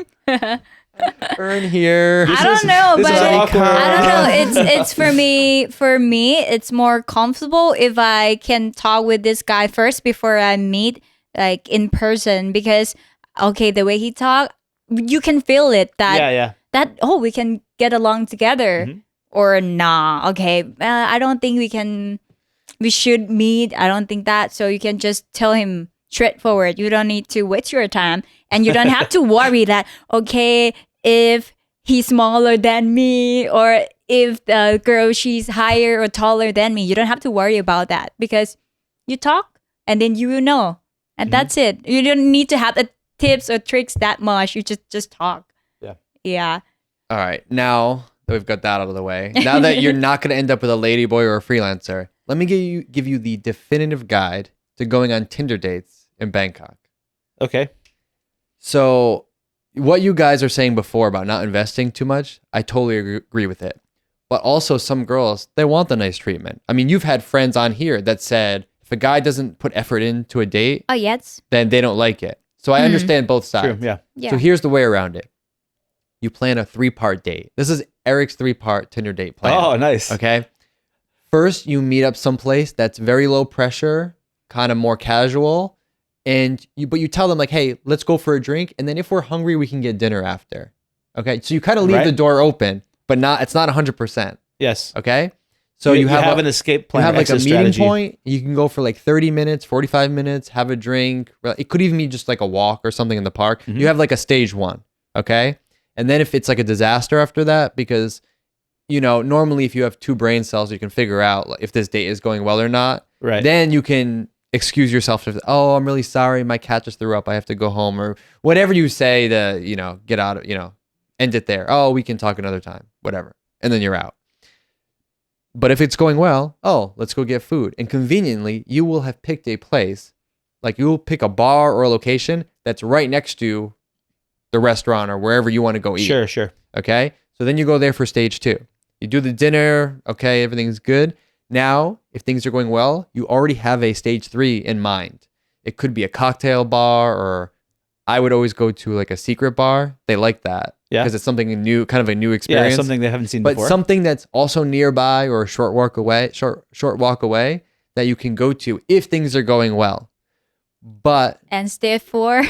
Earn here.
I don't know, but I don't know. It's for me. For me, it's more comfortable if I can talk with this guy first before I meet, like in person, because the way he talk, you can feel it that we can get along together, or nah. I don't think we should meet. I don't think that. So you can just tell him straightforward. You don't need to waste your time, and you don't have to worry that if he's smaller than me, or if the girl, she's higher or taller than me. You don't have to worry about that, because you talk and then you will know, and that's it. You don't need to have the tips or tricks that much. You just talk. Yeah.
All right, now that we've got that out of the way, now that you're not going to end up with a ladyboy or a freelancer, let me give you the definitive guide to going on Tinder dates in Bangkok.
Okay.
So what you guys are saying before about not investing too much, I totally agree with it. But also some girls, they want the nice treatment. I mean, you've had friends on here that said if a guy doesn't put effort into a date, then they don't like it. So I understand both sides.
True, yeah.
So here's the way around it. You plan a 3-part date. This is Eric's 3-part Tinder date plan.
Oh, nice.
Okay. First, you meet up someplace that's very low pressure, kind of more casual. But you tell them like, hey, let's go for a drink. And then if we're hungry, we can get dinner after. Okay. So you kind of leave the door open, but it's not 100%.
Yes.
Okay. So you have
an escape plan.
You have like a meeting point. You can go for like 30 minutes, 45 minutes, have a drink. It could even be just like a walk or something in the park. You have like a stage 1. Okay. And then if it's like a disaster after that, because normally if you have two brain cells, you can figure out if this date is going well or not.
Right.
Then you can excuse yourself. Oh, I'm really sorry. My cat just threw up. I have to go home, or whatever you say to, get out of, end it there. Oh, we can talk another time, whatever. And then you're out. But if it's going well, oh, let's go get food. And conveniently, you will have picked a place, like you will pick a bar or a location that's right next to the restaurant or wherever you want to go eat.
Sure.
Okay. So then you go there for stage 2. You do the dinner. Okay. Everything's good. Now, if things are going well, you already have a stage 3 in mind. It could be a cocktail bar, or I would always go to like a secret bar. They like that.
Yeah.
Because it's something new, kind of a new experience.
Yeah, something they haven't seen
but
before.
something that's also nearby or a short walk away that you can go to if things are going well. But
And stage 4.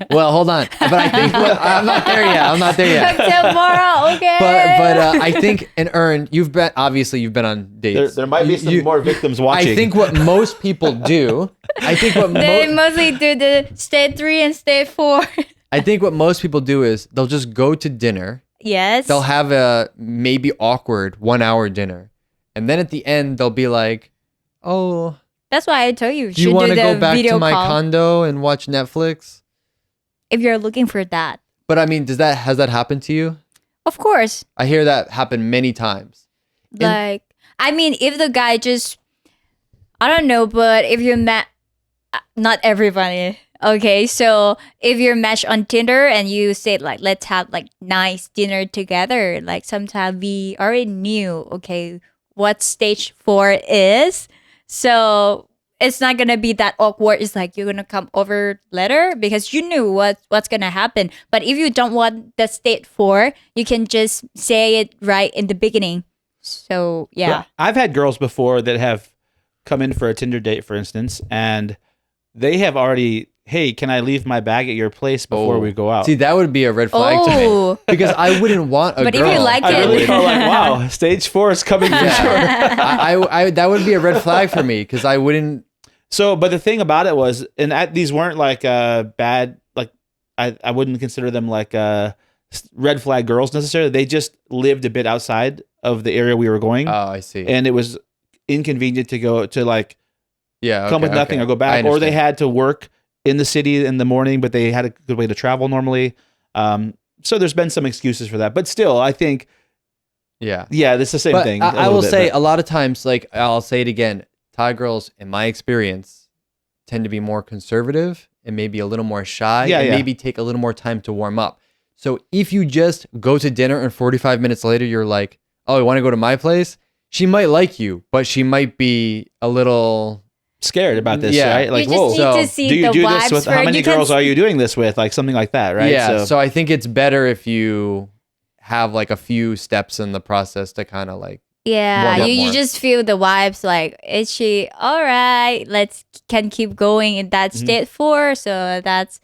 well, hold on. But I think I'm not there yet.
Tomorrow, okay.
But I think, and Ern, you've been on dates.
There might be some more victims watching.
I think what most people do.
They mostly do the stage 3 and stage 4.
I think what most people do is they'll just go to dinner.
Yes.
They'll have a maybe awkward 1-hour dinner. And then at the end, they'll be like, oh,
that's why I told you.
do you want to go back to my condo and watch Netflix?
If you're looking for that.
But I mean, has that happened to you?
Of course.
I hear that happen many times.
Like, I mean, if the guy just, I don't know, but if you met, not everybody. Okay, so if you're matched on Tinder and you said like, let's have like nice dinner together, like sometimes we already knew, okay, what stage 4 is. So it's not gonna be that awkward. It's like you're gonna come over later because you knew what's gonna happen. But if you don't want the stage 4, you can just say it right in the beginning. So yeah.
But I've had girls before that have come in for a Tinder date, for instance, and they have already, hey, can I leave my bag at your place before we go out?
See, that would be a red flag to me. Because I wouldn't want a
But
girl.
if you like
I
it.
really felt like, wow, stage 4 is coming for sure.
I that would be a red flag for me because I wouldn't.
So, but the thing about it was, and these weren't like bad, like I wouldn't consider them like red flag girls necessarily. They just lived a bit outside of the area we were going.
Oh, I see.
And it was inconvenient to go to like come with nothing or go back, or they had to work in the city in the morning, but they had a good way to travel normally. So there's been some excuses for that, but still, I think, yeah, it's the same thing.
I will say a lot of times, like I'll say it again, Thai girls, in my experience, tend to be more conservative and maybe a little more shy, and maybe take a little more time to warm up. So if you just go to dinner and 45 minutes later, you're like, oh, you want to go to my place? She might like you, but she might be a little
scared about this, right? Like,
you just need to see
do you
the
do
vibes
this with
for
how
it.
many girls are you doing this with? Like something like that, right?
Yeah. So I think it's better if you have like a few steps in the process to kind of like.
Yeah,
warm up
you
more.
just feel the vibes. Like, is she all right? Can keep going in that state 4. So that's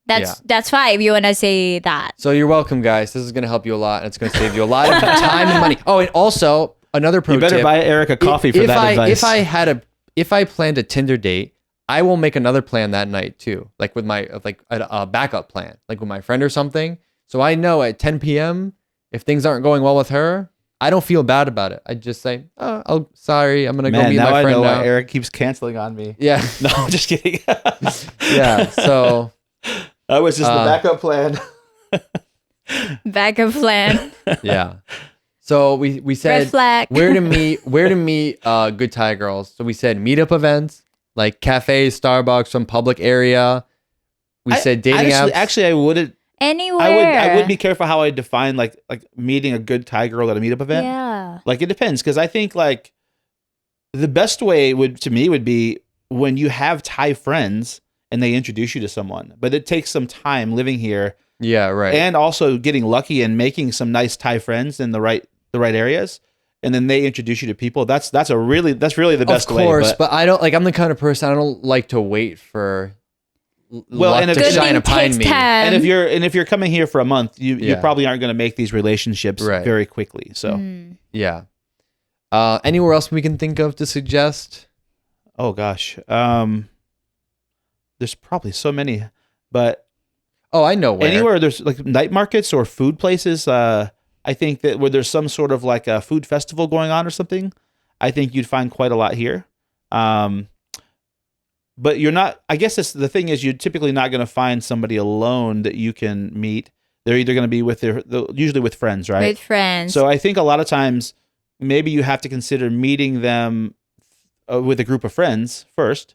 fine if you wanna say that.
So you're welcome, guys. This is gonna help you a lot, and it's gonna save you a lot of time and money. Oh, and also another pro
You better
tip,
buy Eric a coffee for that advice.
If I planned a Tinder date, I will make another plan that night too, like with my a backup plan, like with my friend or something. So I know at 10 p.m. if things aren't going well with her, I don't feel bad about it. I just say, oh, sorry, I'm gonna go meet my friend
now.
now.
Why Eric keeps canceling on me.
Yeah.
No, I'm just kidding.
Yeah. So
that was just the backup plan.
Backup plan.
yeah. So we said
Red flag.
where to meet good Thai girls. So we said meetup events like cafes, Starbucks, some public area. We said dating apps.
Actually, I wouldn't.
Anywhere.
I would be careful how I define like meeting a good Thai girl at a meetup event.
Yeah.
Like it depends, because I think like the best way would be when you have Thai friends and they introduce you to someone. But it takes some time living here.
Yeah, right.
And also getting lucky and making some nice Thai friends in the right areas, and then they introduce you to people. That's really the best way.
Of course, but I don't like. I'm the kind of person I don't like to wait for.
And if
to shine upon me.
And if you're coming here for a month, you probably aren't going to make these relationships very quickly. So
yeah. Anywhere else we can think of to suggest?
Oh gosh, there's probably so many, but
I know where.
Anywhere there's like night markets or food places. I think that where there's some sort of like a food festival going on or something, I think you'd find quite a lot here. But you're not, I guess the thing is, you're typically not going to find somebody alone that you can meet. They're either going to be with usually with friends, right?
With friends.
So I think a lot of times maybe you have to consider meeting them with a group of friends first.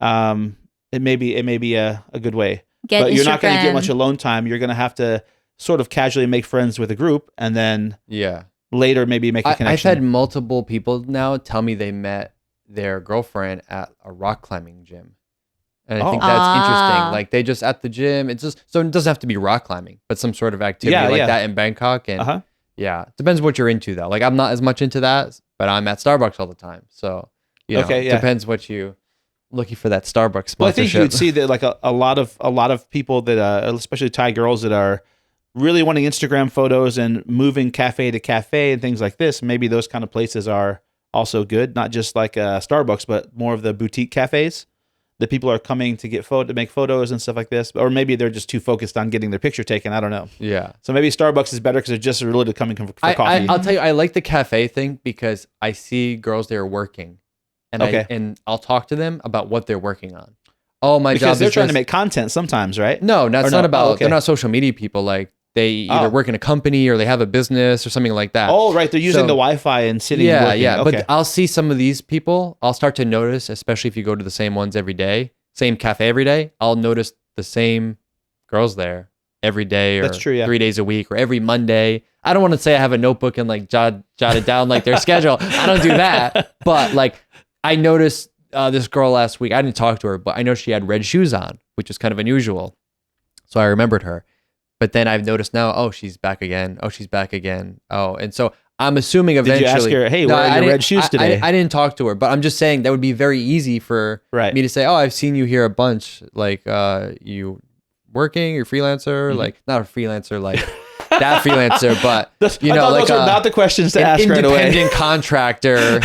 It may be a good way, but you're not going to get much alone time. You're going to have to sort of casually make friends with a group, and then later maybe make a connection.
I've had multiple people now tell me they met their girlfriend at a rock climbing gym. And I think that's interesting. Like they just at the gym, it's just, so it doesn't have to be rock climbing, but some sort of activity that in Bangkok. And depends what you're into though. Like I'm not as much into that, but I'm at Starbucks all the time. So, depends what you looking for that Starbucks sponsorship.
Well, I think you would see that like a lot of people that, especially Thai girls that are really wanting Instagram photos and moving cafe to cafe and things like this. Maybe those kind of places are also good, not just like Starbucks, but more of the boutique cafes that people are coming to make photos and stuff like this. Or maybe they're just too focused on getting their picture taken. I don't know.
Yeah.
So maybe Starbucks is better because they're just really coming for coffee.
I'll tell you, I like the cafe thing because I see girls there working, and I'll talk to them about what they're working on. Oh, my job is
because they're trying to make content sometimes, right?
No, that's not about. They're not social media people. Like they either work in a company or they have a business or something like that.
Oh, right. They're using the Wi-Fi and sitting.
Yeah,
working.
yeah.
Okay.
But I'll see some of these people. I'll start to notice, especially if you go to the same ones every day, same cafe every day. I'll notice the same girls there every day, or
that's true,
3 days a week, or every Monday. I don't want to say I have a notebook and like jot it down like their schedule. I don't do that. But like I noticed this girl last week. I didn't talk to her, but I know she had red shoes on, which is kind of unusual. So I remembered her. But then I've noticed now, oh, she's back again. Oh, she's back again. Oh, and so I'm assuming eventually.
Did you ask her, hey, where are your red shoes today?
I didn't talk to her, but I'm just saying that would be very easy for me to say, oh, I've seen you here a bunch. Like, you working, you're freelancer, like not a freelancer, like that freelancer, but you know, like
those are not the questions to ask right away.
Independent contractor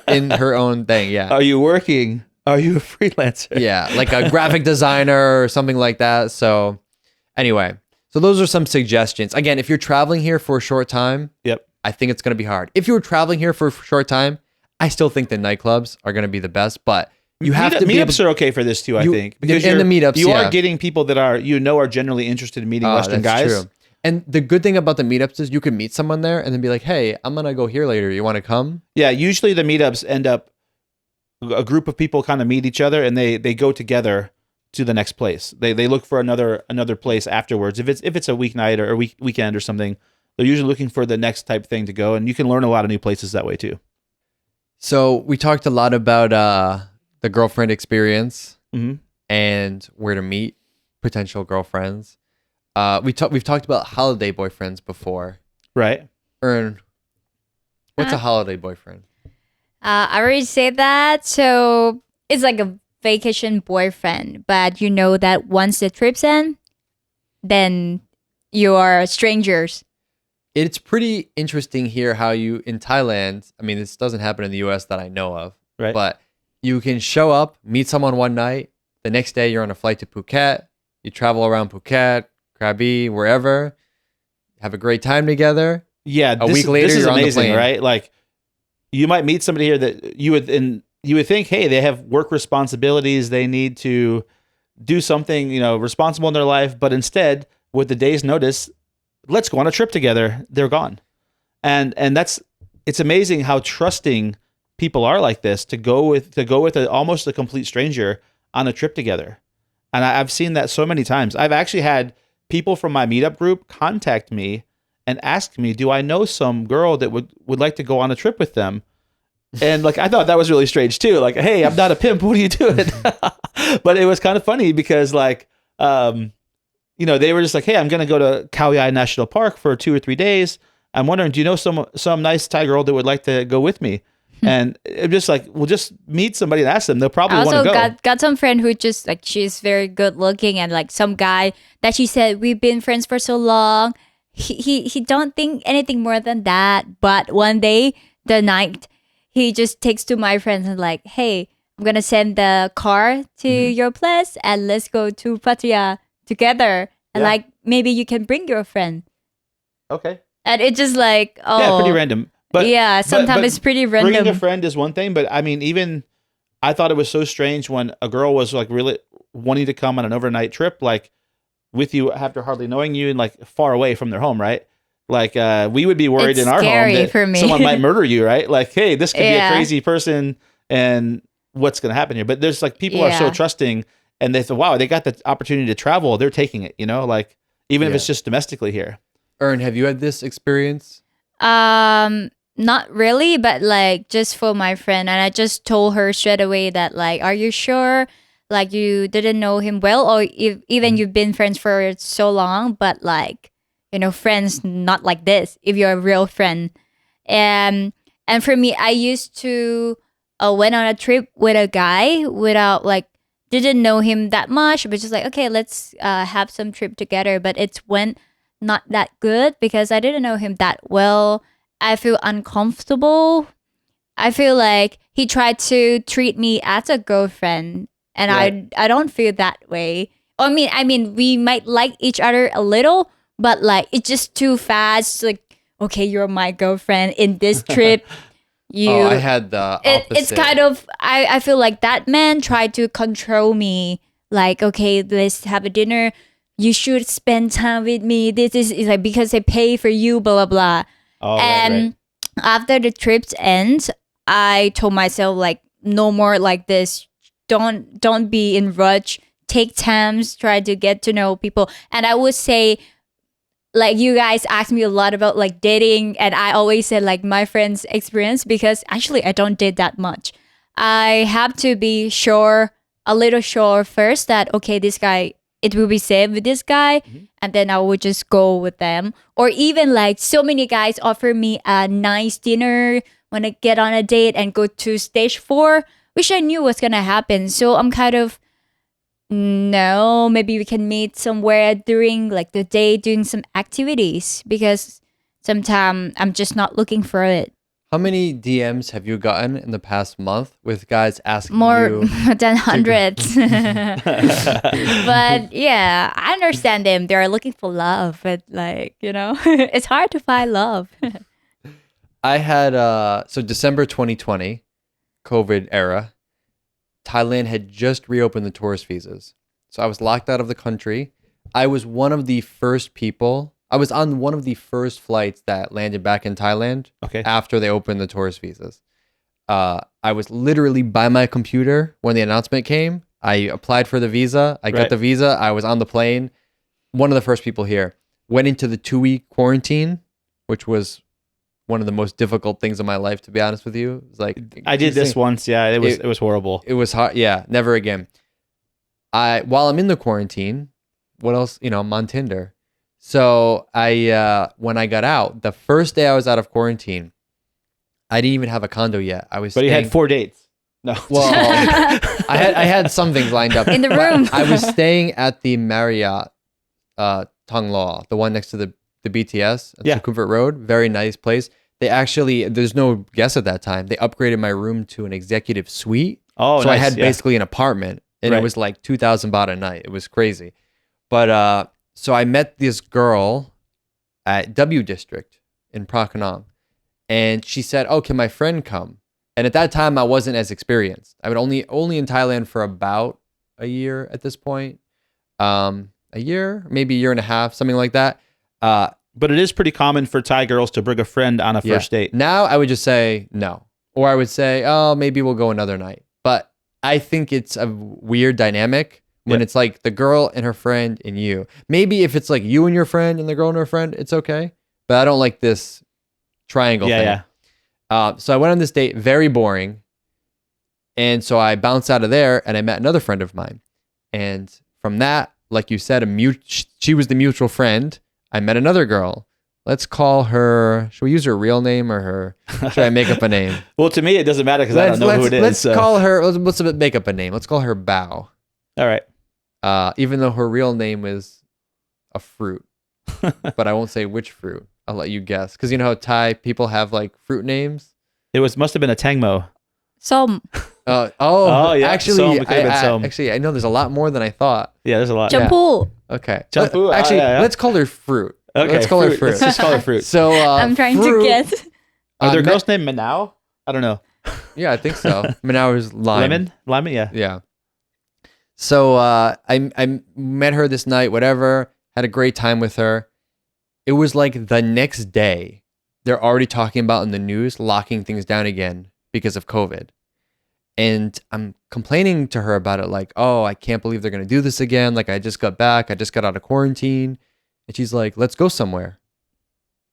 in her own thing. Yeah.
Are you working? Are you a freelancer?
Yeah, like a graphic designer or something like that. So anyway. So those are some suggestions. Again, if you're traveling here for a short time, I think it's going to be hard. If you're traveling here for a short time, I still think the nightclubs are going to be the best, but you have to be
meetups are okay for this too, I think.
Because in the meetups,
you are getting people that are generally interested in meeting Western guys. True.
And the good thing about the meetups is you can meet someone there and then be like, hey, I'm going to go here later. You want to come?
Yeah, usually the meetups end up, a group of people kind of meet each other and they go together to the next place. They look for another place afterwards. If it's a weeknight or a weekend or something, they're usually looking for the next type thing to go, and you can learn a lot of new places that way too.
So we talked a lot about the girlfriend experience and where to meet potential girlfriends. We've talked about holiday boyfriends before,
right?
Ern, what's a holiday boyfriend?
I already said that. So it's like a vacation boyfriend, but you know that once the trip's end, then you are strangers.
It's pretty interesting here how you, in Thailand, I mean, this doesn't happen in the US that I know of,
right?
But you can show up, meet someone one night, the next day you're on a flight to Phuket, you travel around Phuket, Krabi, wherever, have a great time together.
Yeah,
a week later
this is
you're
amazing,
on the plane.
Right? Like you might meet somebody here that you would think, hey, they have work responsibilities, they need to do something, responsible in their life, but instead, with the day's notice, let's go on a trip together. They're gone. And it's amazing how trusting people are like this to go with almost a complete stranger on a trip together. And I've seen that so many times. I've actually had people from my meetup group contact me and ask me, do I know some girl that would like to go on a trip with them? And like, I thought that was really strange too. Like, hey, I'm not a pimp. What are you doing? But it was kind of funny because like, they were just like, hey, I'm going to go to Khao Yai National Park for 2 or 3 days. I'm wondering, do you know some nice Thai girl that would like to go with me? And it just like, we'll just meet somebody and ask them. They'll probably want to go.
I also got some friend who just like, she's very good looking, and like some guy that she said, we've been friends for so long. He don't think anything more than that. But one day, the night, he just takes to my friends and like, hey, I'm going to send the car to your place and let's go to Pattaya together. And like, maybe you can bring your friend.
Okay.
And it's just like,
Yeah, pretty
oh,
random. But
yeah, sometimes it's pretty
bringing a
random.
friend is one thing, but I mean, even I thought it was so strange when a girl was like really wanting to come on an overnight trip, like with you after hardly knowing you and like far away from their home, right? Like we would be worried
It's
in our home
scary
that
for me.
someone might murder you, right? Like, hey, this could be a
Yeah.
crazy person, and what's going to happen here? But there's like people are so
Yeah.
trusting, and they thought, wow, they got the opportunity to travel, they're taking it, like even if
Yeah.
it's just domestically here.
Ern, have you had this experience?
Not really, but like just for my friend, and I just told her straight away that like, are you sure? Like you didn't know him well, or if, even you've been friends for so long, but like, friends not like this. If you're a real friend, and for me, I used to went on a trip with a guy without like didn't know him that much, but just like okay, let's have some trip together. But it went not that good because I didn't know him that well. I feel uncomfortable. I feel like he tried to treat me as a girlfriend, and
Right.
I don't feel that way. I mean, we might like each other a little, but like it's just too fast. Like, okay, you're my girlfriend in this trip. You,
Oh, I had the opposite.
it's kind of I feel like that man tried to control me. Like, okay, let's have a dinner. You should spend time with me. This is like because I pay for you, blah blah blah.
Oh, right,
And after the trips ends, I told myself like no more like this. Don't be in rush. Take times, try to get to know people. And I would say like you guys ask me a lot about like dating, and I always said like my friend's experience because actually I don't date that much. I have to be sure, a little sure first that okay, this guy, it will be safe with this guy, and then I would just go with them. Or even like so many guys offer me a nice dinner when I get on a date and go to stage 4, which I knew was gonna happen. So I'm kind of no, maybe we can meet somewhere during like the day doing some activities because sometimes I'm just not looking for it.
How many DMs have you gotten in the past month with guys asking
More
you?
than hundreds. But yeah, I understand them. They're looking for love, but like, it's hard to find love.
I had so December 2020, COVID era. Thailand had just reopened the tourist visas. So I was locked out of the country. I was one of the first people. I was on one of the first flights that landed back in Thailand
Okay.
after they opened the tourist visas. I was literally by my computer when the announcement came. I applied for the visa. I got
Right.
the visa. I was on the plane. One of the first people here. Went into the 2-week quarantine, which was one of the most difficult things in my life, to be honest with you. It was like
I did this once. Yeah, it was horrible.
It was hard. Yeah, never again. While I'm in the quarantine, what else? I'm on Tinder. So when I got out, the first day I was out of quarantine, I didn't even have a condo yet. I was.
But he
staying,
had 4 dates. No.
Well, I had some things lined up
In the
but
room.
I was staying at the Marriott, Tung Law, the one next to the BTS on
Yeah.
Sukhumvit Road. Very nice place. They actually, there's no guests at that time. They upgraded my room to an executive suite.
Oh,
So I
nice,
had
yeah.
basically an apartment, and it
Right.
was like 2,000 baht a night. It was crazy. But so I met this girl at W District in Prakanam, and she said, "Oh, can my friend come?" And at that time, I wasn't as experienced. I would only in Thailand for about a year at this point. A year, maybe a year and a half, something like that.
But it is pretty common for Thai girls to bring a friend on a
Yeah.
first date.
Now I would just say no. Or I would say, oh, maybe we'll go another night. But I think it's a weird dynamic when
Yeah.
it's like the girl and her friend and you. Maybe if it's like you and your friend and the girl and her friend, it's okay. But I don't like this triangle
Yeah,
thing.
yeah.
So I went on this date, very boring. And so I bounced out of there and I met another friend of mine. And from that, like you said, she was the mutual friend. I met another girl. Let's call her, should we use her real name or should I make up a name?
Well, to me, it doesn't matter because I don't know who it is.
Let's
so.
call her, let's make up a name. Let's call her Bao.
All right.
Even though her real name is a fruit, but I won't say which fruit. I'll let you guess. Because you know how Thai people have like fruit names?
Must have been a Tangmo.
Som,
Oh,
yeah,
actually,
Som, it could've been Som.
actually, I know there's a lot more than I thought.
Yeah, there's a lot.
Champu.
Okay.
Champu,
Actually,
yeah.
let's call her fruit.
Okay,
Let's call it fruit.
Let's just call it fruit.
So
I'm trying
fruit,
to guess.
Are there
Me-
girls named Manao? I don't know.
Yeah, I think so. Manao is lime.
Lemon, yeah.
Yeah. So I met her this night, whatever, had a great time with her. It was like the next day, they're already talking about in the news locking things down again because of COVID. And I'm complaining to her about it, like, oh, I can't believe they're going to do this again. Like, I just got back. I just got out of quarantine. And she's like, let's go somewhere.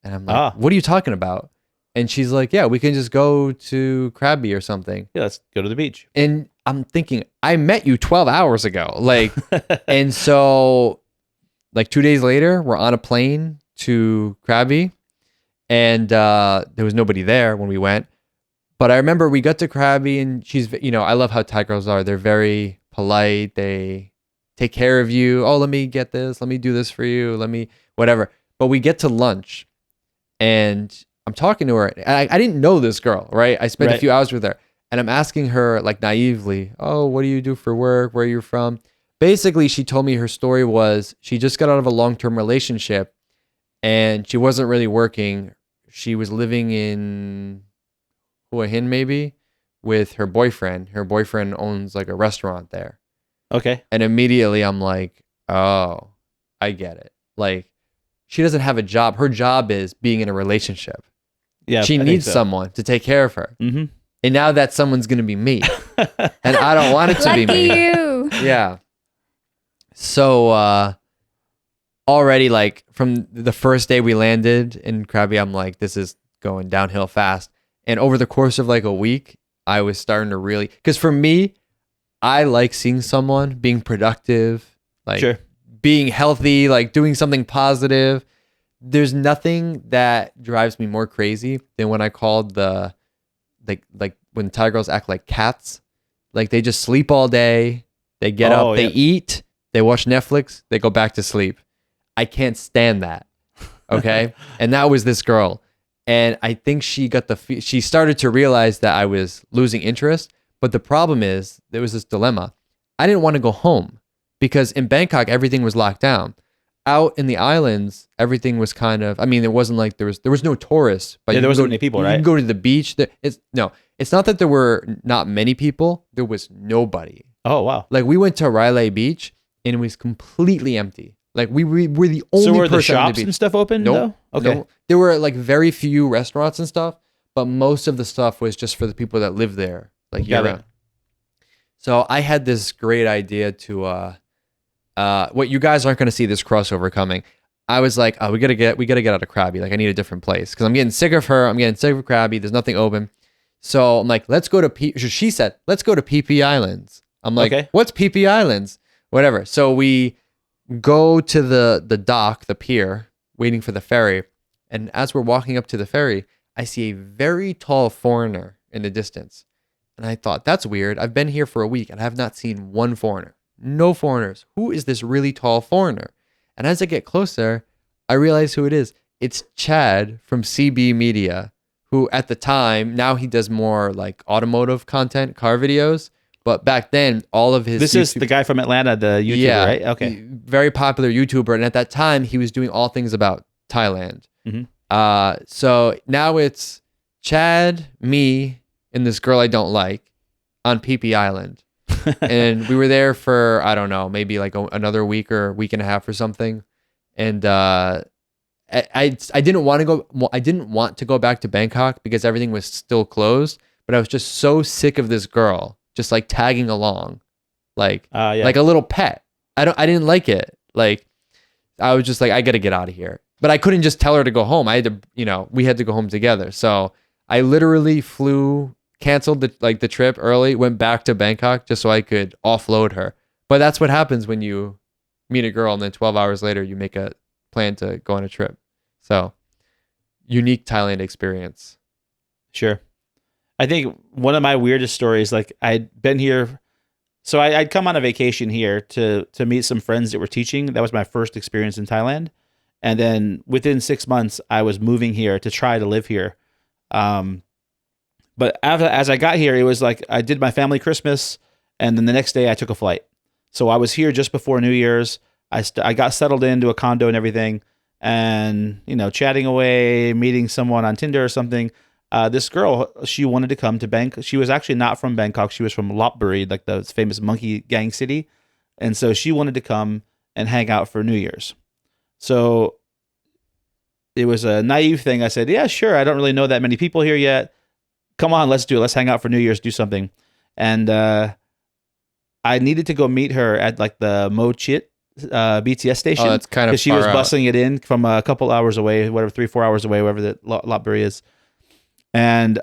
And I'm like, what are you talking about? And she's like, yeah, we can just go to Krabi or something.
Yeah, let's go to the beach.
And I'm thinking, I met you 12 hours ago. Like, and so like 2 days later, we're on a plane to Krabi, and there was nobody there when we went. But I remember we got to Krabi, and she's, I love how Thai girls are. They're very polite. They take care of you. Oh, let me get this. Let me do this for you. Let me, whatever. But we get to lunch, and I'm talking to her. And I didn't know this girl, right? I spent a few hours with her, and I'm asking her like naively, oh, what do you do for work? Where are you from? Basically, she told me her story was she just got out of a long-term relationship, and she wasn't really working. She was living in Hua Hin maybe with her boyfriend. Her boyfriend owns like a restaurant there.
Okay.
And immediately I'm like, oh, I get it. Like, she doesn't have a job. Her job is being in a relationship.
Yeah.
She needs someone to take care of her.
Mm-hmm.
And now that someone's going to be me. And I don't want it to be
Lucky
me.
you.
Yeah. So already like from the first day we landed in Krabi, I'm like, this is going downhill fast. And over the course of like a week, I was starting to really, because for me, I like seeing someone being productive, like being healthy, like doing something positive. There's nothing that drives me more crazy than when I called the like when Thai girls act like cats. Like they just sleep all day, they get up, they eat, they watch Netflix, they go back to sleep. I can't stand that. Okay? And that was this girl. And I think she started to realize that I was losing interest. But the problem is, there was this dilemma. I didn't want to go home because in Bangkok, everything was locked down. Out in the islands, everything was kind of, I mean, it wasn't like there was no tourists. But
there wasn't many people, right?
You can go to the beach. It's not that there were not many people. There was nobody.
Oh, wow.
Like we went to Riley Beach and it was completely empty. Like we were the only
So were the
person on
shops
the beach.
and stuff open?
Nope.
No? Okay.
Nope. There were like very few restaurants and stuff, but most of the stuff was just for the people that live there, like year round. So I had this great idea to what you guys aren't going to see this crossover coming. I was like, oh, we gotta get out of Krabi. Like I need a different place because I'm getting sick of her. I'm getting sick of Krabi. There's nothing open. So I'm like, let's go to she said, let's go to PP Islands. I'm like, what's PP Islands? Whatever. So we go to the dock, the pier, waiting for the ferry. And as we're walking up to the ferry, I see a very tall foreigner in the distance. And I thought, that's weird. I've been here for a week and I have not seen one foreigner. No foreigners. Who is this really tall foreigner? And as I get closer, I realize who it is. It's Chad from CB Media, who at the time, now he does more like automotive content, car videos. But back then, all of his...
This is the guy from Atlanta, the YouTuber, right? Okay.
Very popular YouTuber. And at that time, he was doing all things about Thailand.
Mm-hmm.
So now it's Chad, me, and this girl I don't like on PP Island. And we were there for, I don't know, maybe like another week or week and a half or something. And I didn't want to go. I didn't want to go back to Bangkok because everything was still closed. But I was just so sick of this girl just like tagging along, like a little pet. I didn't like it. Like I was just like, I got to get out of here. But I couldn't just tell her to go home. I had to, we had to go home together. So I literally canceled the trip early, went back to Bangkok just so I could offload her. But that's what happens when you meet a girl and then 12 hours later you make a plan to go on a trip. So unique Thailand experience.
Sure. I think one of my weirdest stories, like I'd been here, so I'd come on a vacation here to meet some friends that were teaching. That was my first experience in Thailand. And then within 6 months, I was moving here to try to live here. But as I got here, it was like I did my family Christmas, and then the next day I took a flight. So I was here just before New Year's. I got settled into a condo and everything, and, chatting away, meeting someone on Tinder or something. This girl, she wanted to come to Bangkok. She was actually not from Bangkok. She was from Lopburi, like the famous monkey gang city. And so she wanted to come and hang out for New Year's. So it was a naive thing. I said, yeah, sure. I don't really know that many people here yet. Come on, let's do it. Let's hang out for New Year's, do something. And I needed to go meet her at like the Mo Chit BTS station.
Oh, that's kind of
because she was busing it in from a couple hours away, whatever, 3-4 hours away, wherever the Lopburi is. And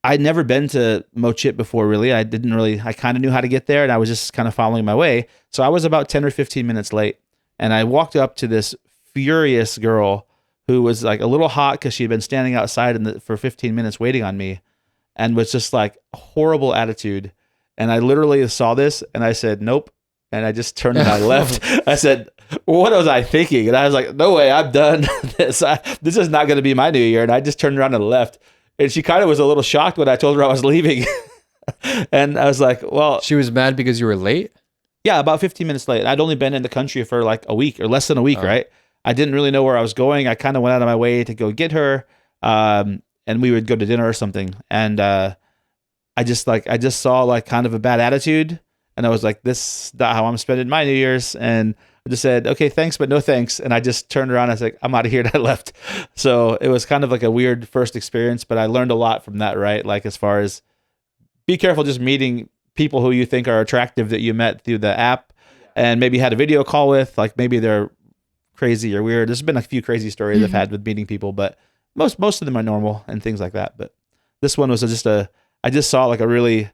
I'd never been to Mo Chit before, really. I kind of knew how to get there, and I was just kind of following my way. So I was about 10 or 15 minutes late, and I walked up to this furious girl who was like a little hot because she had been standing outside for 15 minutes waiting on me, and was just like horrible attitude. And I literally saw this, and I said, nope. And I just turned and I left. I said, what was I thinking? And I was like, no way, I'm done. This is not going to be my New Year. And I just turned around and left. And she kind of was a little shocked when I told her I was leaving. And I was like, well.
She was mad because you were late?
Yeah, about 15 minutes late. I'd only been in the country for like a week or less than a week, right? I didn't really know where I was going. I kind of went out of my way to go get her. And we would go to dinner or something. And I just saw like kind of a bad attitude. And I was like, this is not how I'm spending my New Year's. And I just said, okay, thanks, but no thanks. And I just turned around and I was like, I'm out of here. And I left. So it was kind of like a weird first experience, but I learned a lot from that, right? Like as far as be careful just meeting people who you think are attractive that you met through the app and maybe had a video call with, like maybe they're crazy or weird. There's been a few crazy stories I've had with meeting people, but most of them are normal and things like that. But this one was I just saw like a really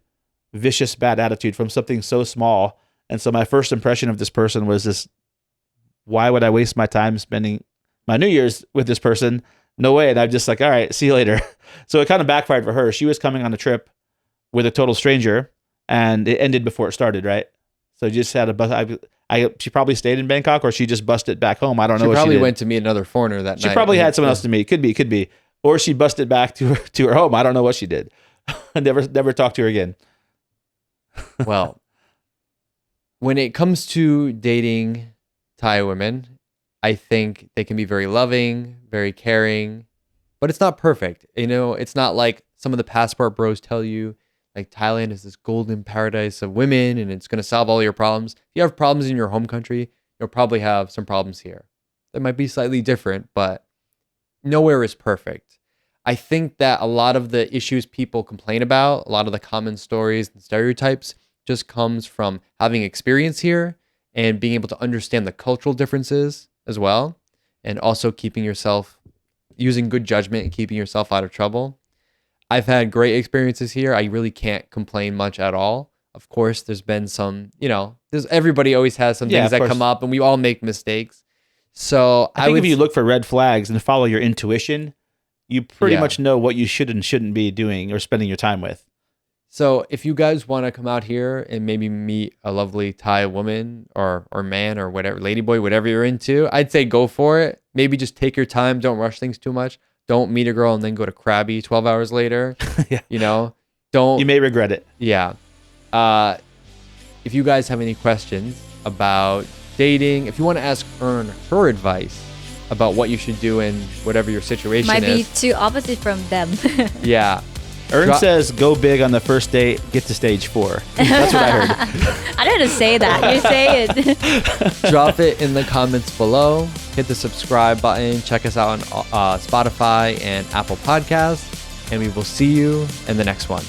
vicious bad attitude from something so small. And so my first impression of this person was this, why would I waste my time spending my New Year's with this person? No way. And I'm just like, all right, see you later. So it kind of backfired for her. She was coming on a trip with a total stranger and it ended before it started, right? So just had a bus. She probably stayed in Bangkok or she just busted back home. I don't know what she
probably
did.
went to meet another foreigner that night.
She probably had someone else to meet. Could be. Or she busted back to her home. I don't know what she did. I never talked to her again.
Well, when it comes to dating Thai women, I think they can be very loving, very caring, but it's not perfect. It's not like some of the passport bros tell you, like Thailand is this golden paradise of women and it's going to solve all your problems. If you have problems in your home country, you'll probably have some problems here. They might be slightly different, but nowhere is perfect. I think that a lot of the issues people complain about, a lot of the common stories and stereotypes just comes from having experience here and being able to understand the cultural differences as well. And also using good judgment and keeping yourself out of trouble. I've had great experiences here. I really can't complain much at all. Of course, there's been some, everybody always has some things that come up and we all make mistakes. So
I think if you look for red flags and follow your intuition, you pretty much know what you should and shouldn't be doing or spending your time with.
So if you guys want to come out here and maybe meet a lovely Thai woman or man or whatever, ladyboy, whatever you're into, I'd say go for it. Maybe just take your time. Don't rush things too much. Don't meet a girl and then go to Krabi 12 hours later. Don't. You
may regret it.
Yeah. If you guys have any questions about dating, if you want to ask Ern her advice about what you should do in whatever your situation
Might
is.
be too opposite from them.
Yeah.
Ern says, go big on the first date, get to stage 4. That's what I heard.
I didn't say that. You say it.
Drop it in the comments below. Hit the subscribe button. Check us out on Spotify and Apple Podcasts. And we will see you in the next one.